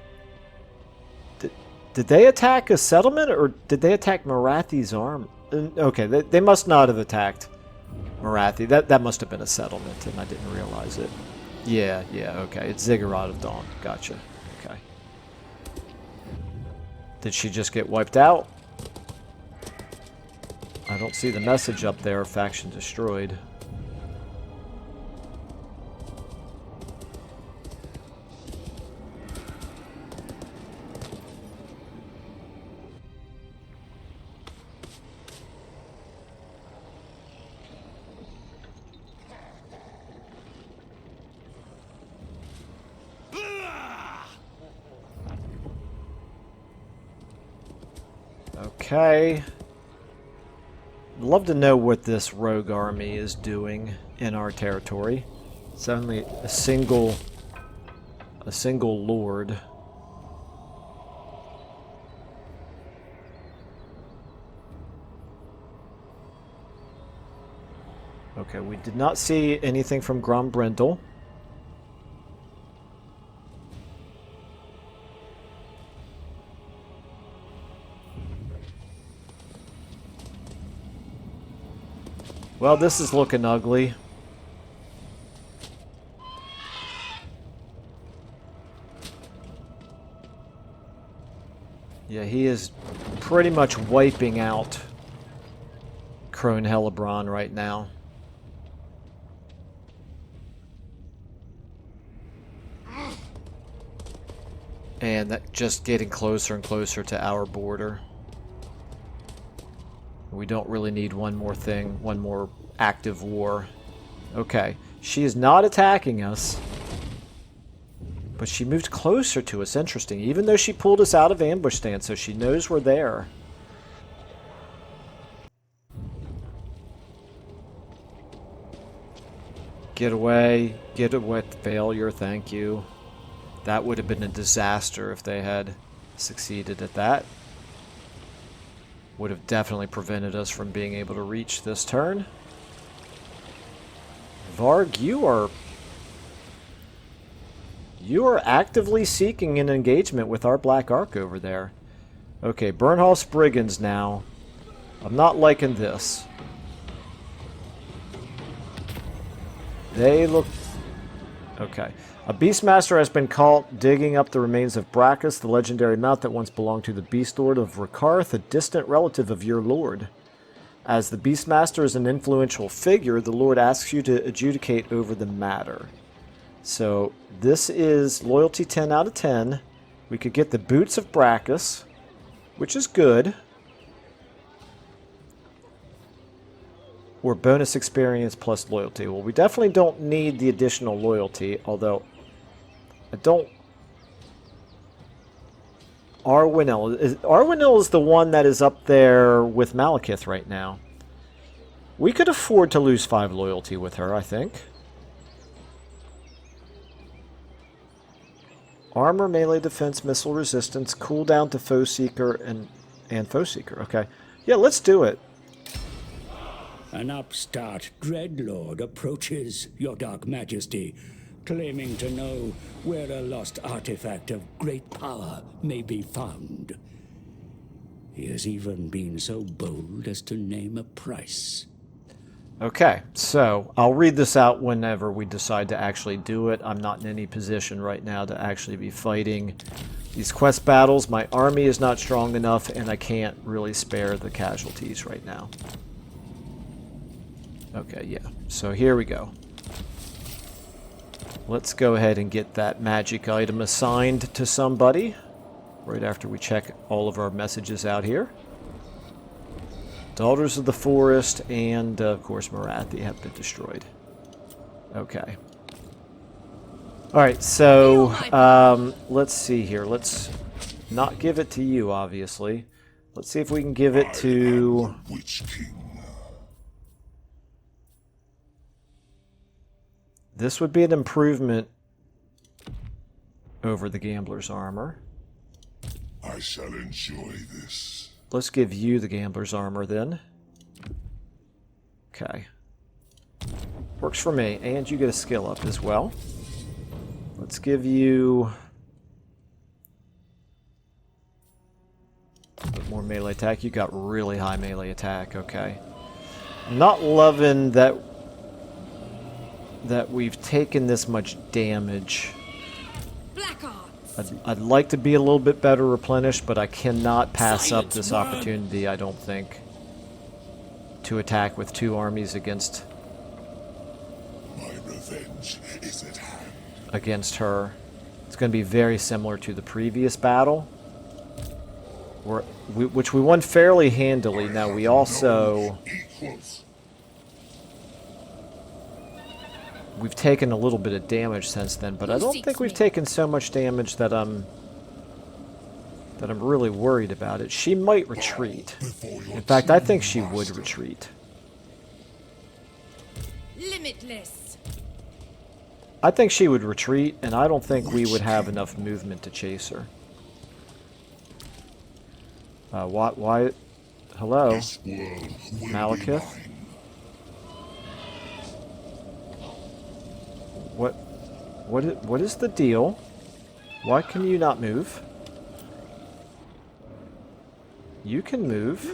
Did they attack a settlement, or did they attack Marathi's arm? Okay, they must not have attacked Marathi. That must have been a settlement, and I didn't realize it. Yeah, okay. It's Ziggurat of Dawn. Gotcha. Okay. Did she just get wiped out? I don't see the message up there, faction destroyed. Okay. I'd love to know what this rogue army is doing in our territory. It's only a single lord. Okay, we did not see anything from Grombrindal. Well, this is looking ugly. Yeah, he is pretty much wiping out Crone Hellebron right now. And that just getting closer and closer to our border. We don't really need one more thing, one more active war. Okay, she is not attacking us. But she moved closer to us, interesting. Even though she pulled us out of ambush stance, so she knows we're there. Get away, failure, thank you. That would have been a disaster if they had succeeded at that. Would have definitely prevented us from being able to reach this turn. Varg, you are actively seeking an engagement with our Black Ark over there. Okay, Bernhoff's Brigands now. I'm not liking this. They look... Okay. A Beastmaster has been caught digging up the remains of Brachus, the legendary mount that once belonged to the Beast Lord of Rakarth, a distant relative of your lord. As the Beastmaster is an influential figure, the Lord asks you to adjudicate over the matter. So, this is loyalty 10 out of 10. We could get the Boots of Brachus, which is good. Or bonus experience plus loyalty. Well, we definitely don't need the additional loyalty, although I don't... Arwinil is the one that is up there with Malekith right now. We could afford to lose 5 loyalty with her, I think. Armor, melee defense, missile resistance, cooldown to foe seeker, and foe seeker. Okay. Yeah, let's do it. An upstart dreadlord approaches your dark majesty, claiming to know where a lost artifact of great power may be found. He has even been so bold as to name a price. Okay, so I'll read this out whenever we decide to actually do it. I'm not in any position right now to actually be fighting these quest battles. My army is not strong enough, and I can't really spare the casualties right now. Okay, yeah. So here we go. Let's go ahead and get that magic item assigned to somebody right after we check all of our messages out here. Daughters of the Forest and, of course, Marathi have been destroyed. Okay. Alright, so, let's see here. Let's not give it to you, obviously. Let's see if we can give it to... Witch King. This would be an improvement over the Gambler's Armor. I shall enjoy this. Let's give you the Gambler's Armor then. Okay. Works for me. And you get a skill up as well. Let's give you a bit more melee attack. You got really high melee attack. Okay. I'm not loving that we've taken this much damage. Black Arts. I'd like to be a little bit better replenished, but I cannot pass up this opportunity, I don't think, to attack with 2 armies against My revenge is at hand. against her. It's going to be very similar to the previous battle, which we won fairly handily. Now we also... Equals. We've taken a little bit of damage since then, but I don't think we've taken so much damage that I'm really worried about it. She might retreat. In fact, I think she would retreat. Limitless. I think she would retreat, and I don't think we would have enough movement to chase her. Why? Hello? This world will Malekith? be mine. What is the deal? Why can you not move? You can move.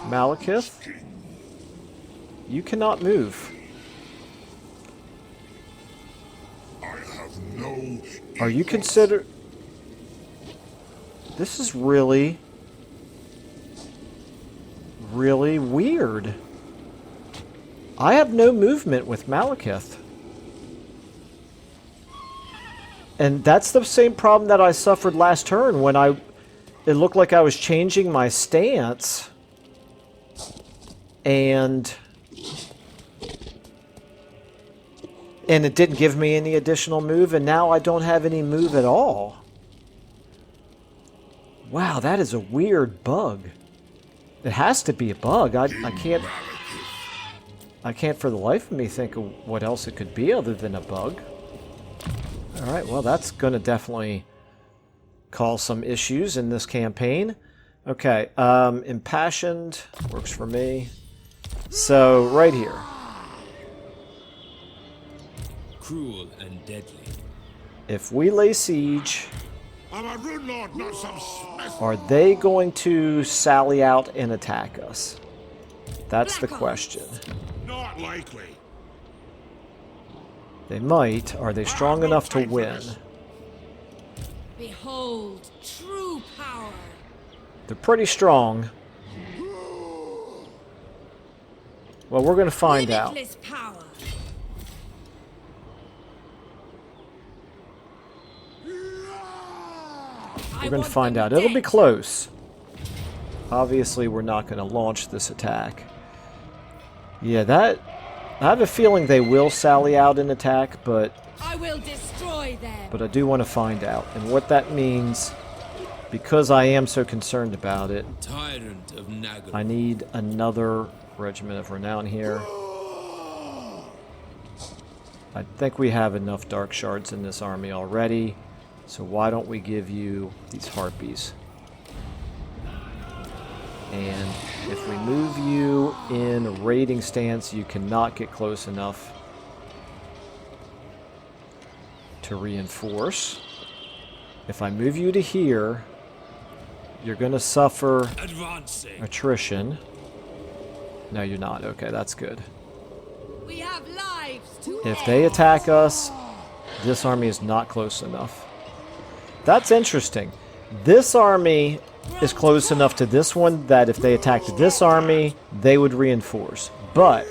Malekith? You cannot move. I have no... Are you considered... This is really weird. I have no movement with Malekith. And that's the same problem that I suffered last turn when it looked like I was changing my stance. and it didn't give me any additional move, and now I don't have any move at all. Wow, that is a weird bug. It has to be a bug. I can't for the life of me think of what else it could be other than a bug. Alright, well that's going to definitely cause some issues in this campaign. Okay, Impassioned works for me. So, right here. Cruel and deadly. If we lay siege, I'm a rune lord, not some smith. are they going to sally out and attack us? That's the question. Not likely. They might. Are they strong enough to win? Behold true power. They're pretty strong. Well, we're going to find out. Limitless power. We're going to find out. It'll be close. Obviously, we're not going to launch this attack. Yeah, I have a feeling they will sally out and attack, but I will destroy them. I do want to find out. And what that means, because I am so concerned about it, Tyrant of Nagaroth. I need another Regiment of Renown here. I think we have enough Dark Shards in this army already, so why don't we give you these Harpies? And if we move you in raiding stance, you cannot get close enough to reinforce. If I move you to here, you're going to suffer Advancing. attrition. No, you're not. Okay, that's good. We have lives to If they attack us, this army is not close enough. That's interesting. This army is close enough to this one that if they attacked this army, they would reinforce. But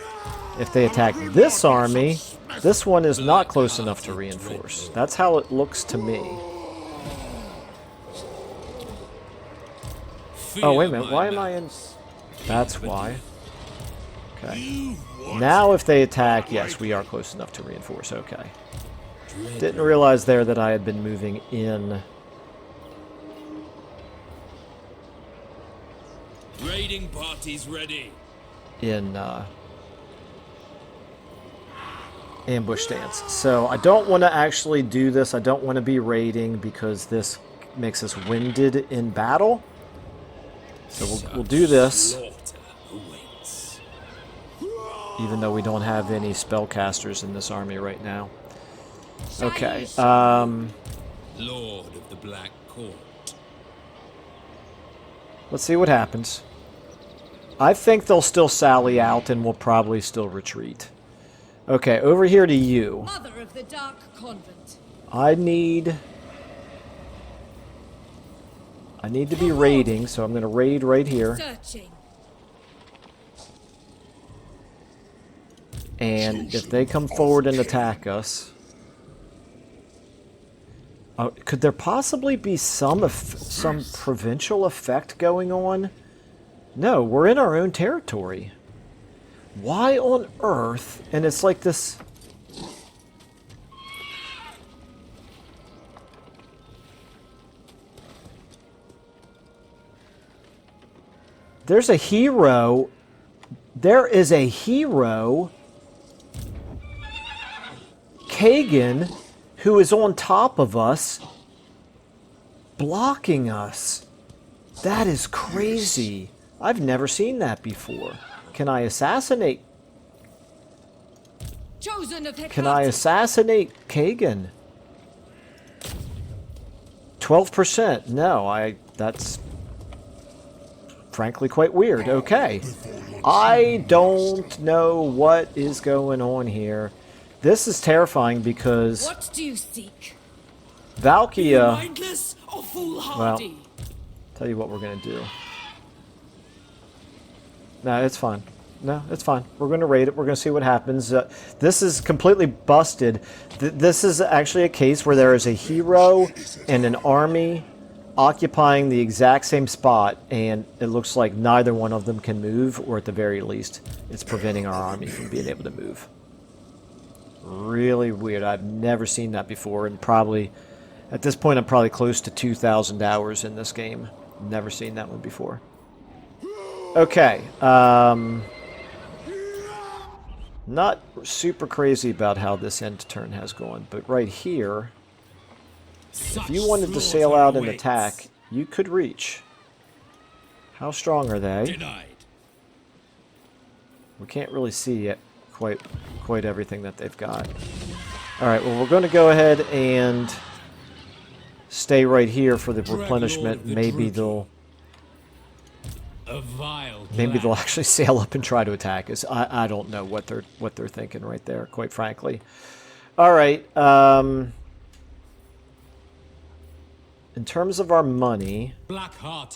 if they attack this army, this one is not close enough to reinforce. That's how it looks to me. Oh, wait a minute. Why am I in... That's why. Okay. Now if they attack, yes, we are close enough to reinforce. Okay. Didn't realize there that I had been moving in. Raiding parties ready. In ambush stance. So I don't want to actually do this. I don't want to be raiding because this makes us winded in battle. So we'll do this, Slaughter awaits. even though we don't have any spellcasters in this army right now. Okay. Lord of the Black Court. Let's see what happens. I think they'll still sally out and we'll probably still retreat. Okay, over here to you. Mother of the Dark Convent. I need to be raiding, so I'm going to raid right here. Searching. And if they come forward and attack us... could there possibly be some provincial effect going on? No, we're in our own territory. Why on earth? And it's like this... There's a hero. There is a hero, Kagan, who is on top of us, blocking us. That is crazy. I've never seen that before. Can I assassinate? Chosen of Can I assassinate Kagan? 12%. No, that's frankly quite weird. Okay. I don't know what is going on here. This is terrifying because What do you seek? Valkia... Mindless or foolhardy? Tell you what we're going to do. No, it's fine. No, it's fine. We're going to raid it. We're going to see what happens. This is completely busted. This is actually a case where there is a hero and an army occupying the exact same spot, and it looks like neither one of them can move, or at the very least, it's preventing our army from being able to move. Really weird. I've never seen that before, and probably, at this point, I'm probably close to 2,000 hours in this game. Never seen that one before. Okay, not super crazy about how this end turn has gone, but right here, if you wanted to sail out and attack, you could reach. How strong are they? Denied. We can't really see it, quite everything that they've got. Alright, well, we're going to go ahead and stay right here for the replenishment. Maybe they'll actually sail up and try to attack us. I don't know what they're thinking right there, quite frankly. Alright, in terms of our money,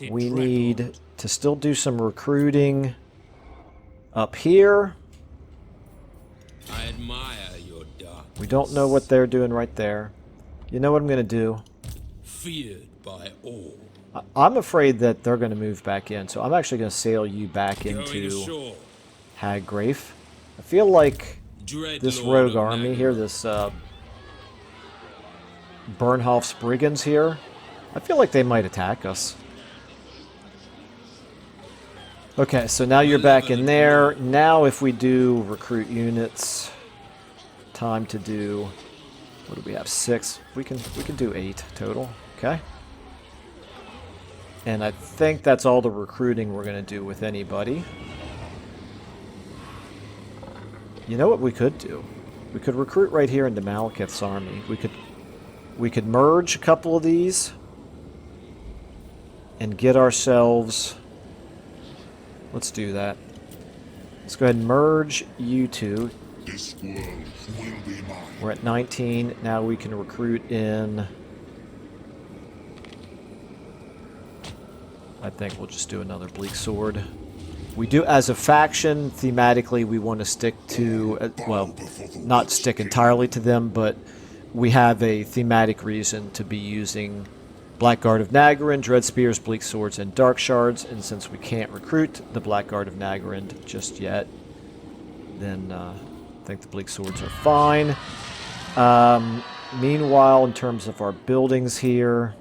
we need to still do some recruiting up here. I admire your dark. We don't know what they're doing right there. You know what I'm going to do? Feared by all. I'm afraid that they're going to move back in, so I'm actually going to sail you back into Haggrafe. I feel like this rogue army here, this Bernhoff's brigands here, I feel like they might attack us. Okay, so now you're back in there. Now if we do recruit units, time to do, what do we have, 6? We can do 8 total, okay? And I think that's all the recruiting we're going to do with anybody. You know what we could do? We could recruit right here into Malekith's army. We could merge a couple of these and get ourselves... Let's do that. Let's go ahead and merge you two. This world will be mine. We're at 19. Now we can recruit in... I think we'll just do another Bleak Sword. We do, as a faction, thematically, we want to stick to... well, not stick entirely to them, but we have a thematic reason to be using Blackguard of Nagarin, Dread Spears, Bleak Swords, and Dark Shards, and since we can't recruit the Blackguard of Nagarin just yet, then I think the Bleak Swords are fine. Meanwhile, in terms of our buildings here...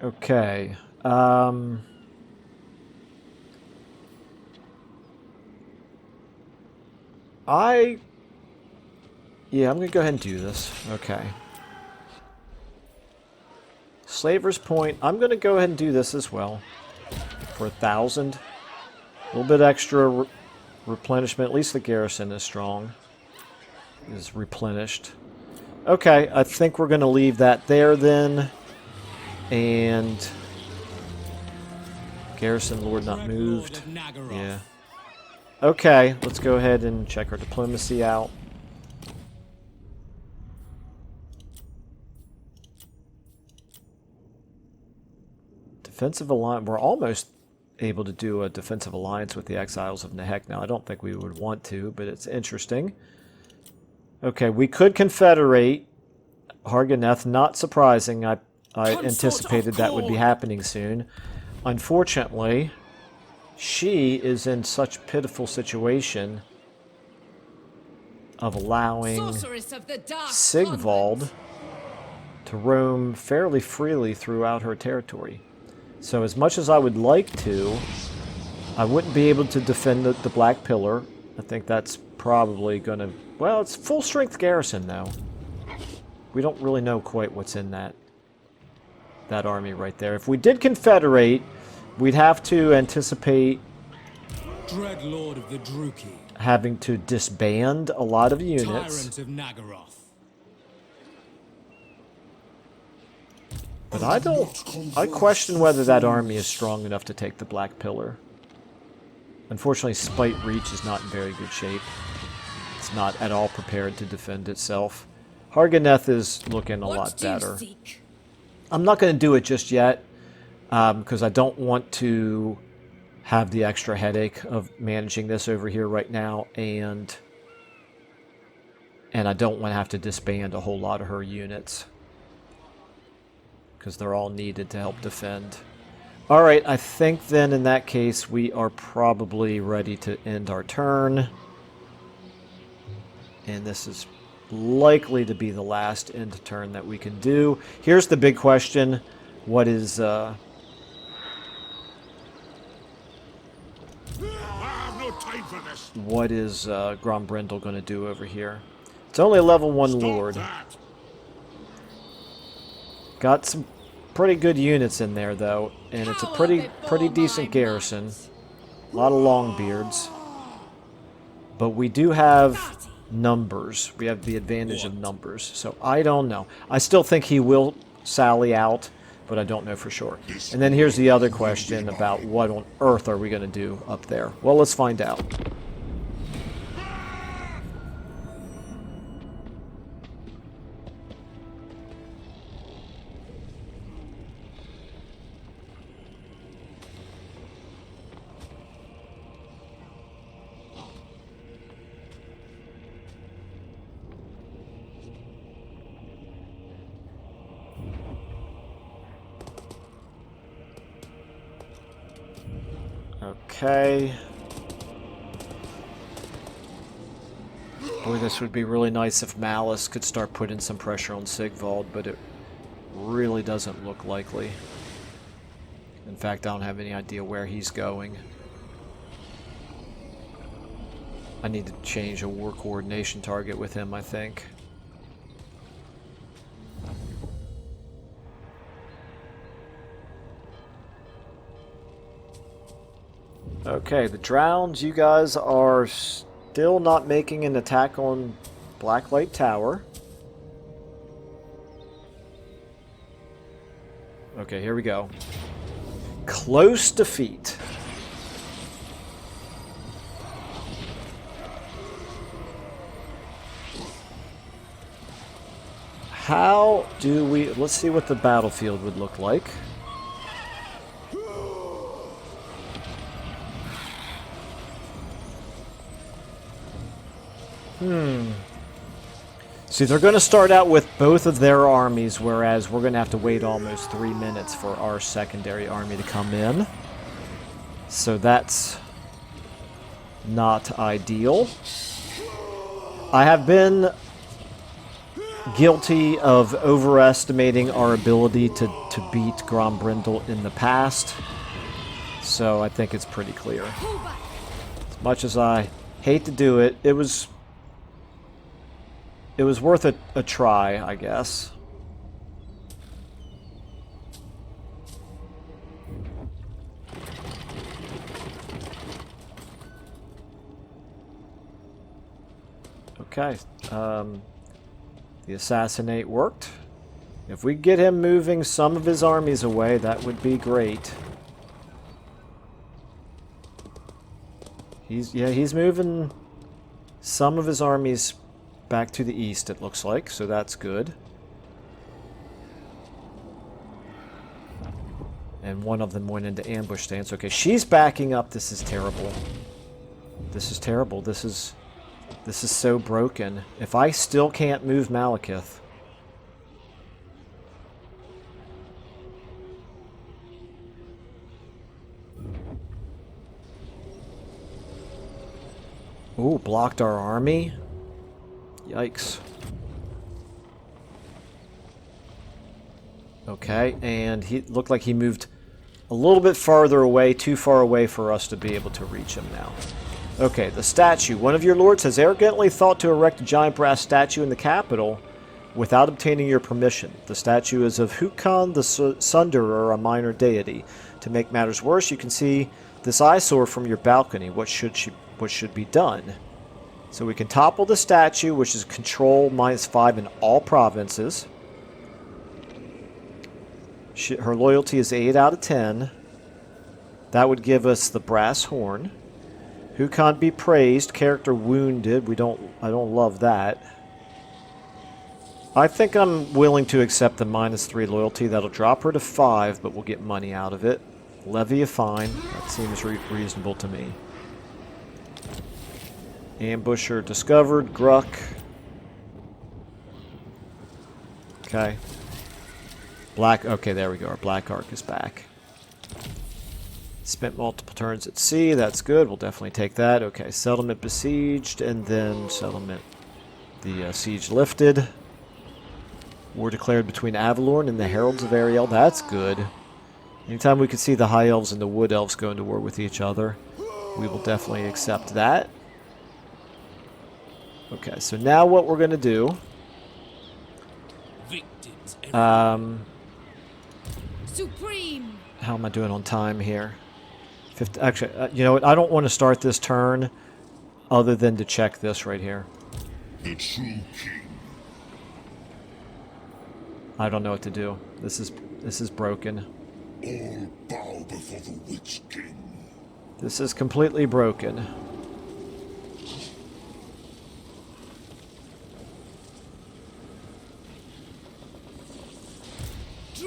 Okay. Yeah, I'm going to go ahead and do this. Okay. Slaver's Point. I'm going to go ahead and do this as well. For 1,000. A little bit extra replenishment. At least the garrison is strong. Is replenished. Okay, I think we're going to leave that there then. And Garrison Lord not moved. Yeah. Okay, let's go ahead and check our diplomacy out. Defensive alliance. We're almost able to do a defensive alliance with the Exiles of Nehek now. I don't think we would want to, but it's interesting. Okay, we could confederate. Harganeth, not surprising. I anticipated that would be happening soon. Unfortunately, she is in such pitiful situation of allowing Sigvald to roam fairly freely throughout her territory. So as much as I would like to, I wouldn't be able to defend the Black Pillar. I think that's probably going to... Well, it's full-strength garrison, though. We don't really know quite what's in that army right there. If we did confederate, we'd have to anticipate Dread Lord of the Druki, having to disband a lot of units. Tyrant of Nagaroth. But I question whether that army is strong enough to take the Black Pillar. Unfortunately, Spite Reach is not in very good shape. It's not at all prepared to defend itself. Harganeth is looking a What lot do you better. seek? I'm not going to do it just yet because I don't want to have the extra headache of managing this over here right now, and I don't want to have to disband a whole lot of her units because they're all needed to help defend. All right, I think then in that case we are probably ready to end our turn, and this is likely to be the last end turn that we can do. Here's the big question: what is I have no time for this. Grombrindle going to do over here? It's only a level 1 Stop lord. that. Got some pretty good units in there though, and it's a pretty decent garrison. A lot of Longbeards, but we do have numbers. We have the advantage of numbers, so I don't know. I still think he will sally out, but I don't know for sure. And then here's the other question about what on earth are we going to do up there? Well, let's find out. Okay. Boy, this would be really nice if Malice could start putting some pressure on Sigvald, but it really doesn't look likely. In fact, I don't have any idea where he's going. I need to change a war coordination target with him, I think. Okay, the Drowns, you guys are still not making an attack on Blacklight Tower. Okay, here we go. Close defeat. How do we... Let's see what the battlefield would look like. See, they're going to start out with both of their armies, whereas we're going to have to wait almost 3 minutes for our secondary army to come in. So that's not ideal. I have been guilty of overestimating our ability to beat Grombrindle in the past. So I think it's pretty clear. As much as I hate to do it, it was worth a try, I guess. Okay. The assassinate worked. If we get him moving some of his armies away, that would be great. He's moving some of his armies back to the east, it looks like, so that's good. And one of them went into ambush stance. Okay, she's backing up. This is terrible. This is terrible. This is so broken. If I still can't move Malekith... Ooh, blocked our army? Yikes. Okay, and he looked like he moved a little bit farther away, too far away for us to be able to reach him now. Okay, the statue. One of your lords has arrogantly thought to erect a giant brass statue in the capital without obtaining your permission. The statue is of Hukan the Sunderer, a minor deity. To make matters worse, you can see this eyesore from your balcony. What should be done? So we can topple the statue, which is control -5 in all provinces. Her loyalty is 8 out of 10. That would give us the brass horn. Who can't be praised? Character wounded. I don't love that. I think I'm willing to accept the -3 loyalty. That'll drop her to 5, but we'll get money out of it. Levy a fine. That seems reasonable to me. Ambusher discovered. Gruck. Okay. Black. Okay, there we go. Our Black Ark is back. Spent multiple turns at sea. That's good. We'll definitely take that. Okay, settlement besieged, and then settlement. The siege lifted. War declared between Avalorn and the Heralds of Ariel. That's good. Anytime we can see the High Elves and the Wood Elves go into war with each other, we will definitely accept that. Okay, so now what we're going to do... Supreme. How am I doing on time here? Actually, you know what? I don't want to start this turn other than to check this right here. The true king. I don't know what to do. This is broken. All bow before the Witch King. This is completely broken.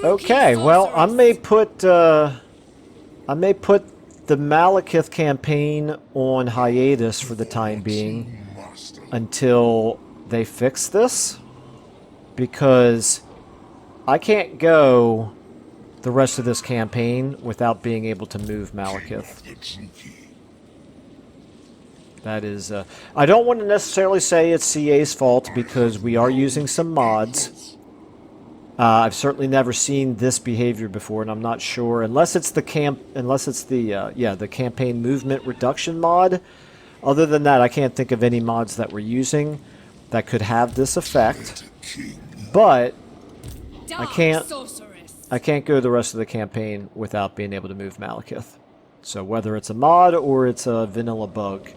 Okay, well, I may put the Malekith campaign on hiatus for the time being until they fix this, because I can't go the rest of this campaign without being able to move Malekith. That is, I don't want to necessarily say it's CA's fault, because we are using some mods. I've certainly never seen this behavior before, and I'm not sure, unless it's the the campaign movement reduction mod. Other than that, I can't think of any mods that we're using that could have this effect. But I can't go the rest of the campaign without being able to move Malekith. So whether it's a mod or it's a vanilla bug,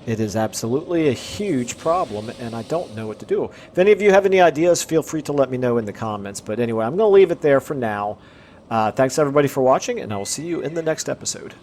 it is absolutely a huge problem, and I don't know what to do. If any of you have any ideas, feel free to let me know in the comments. But anyway, I'm going to leave it there for now. Thanks everybody for watching, and I will see you in the next episode.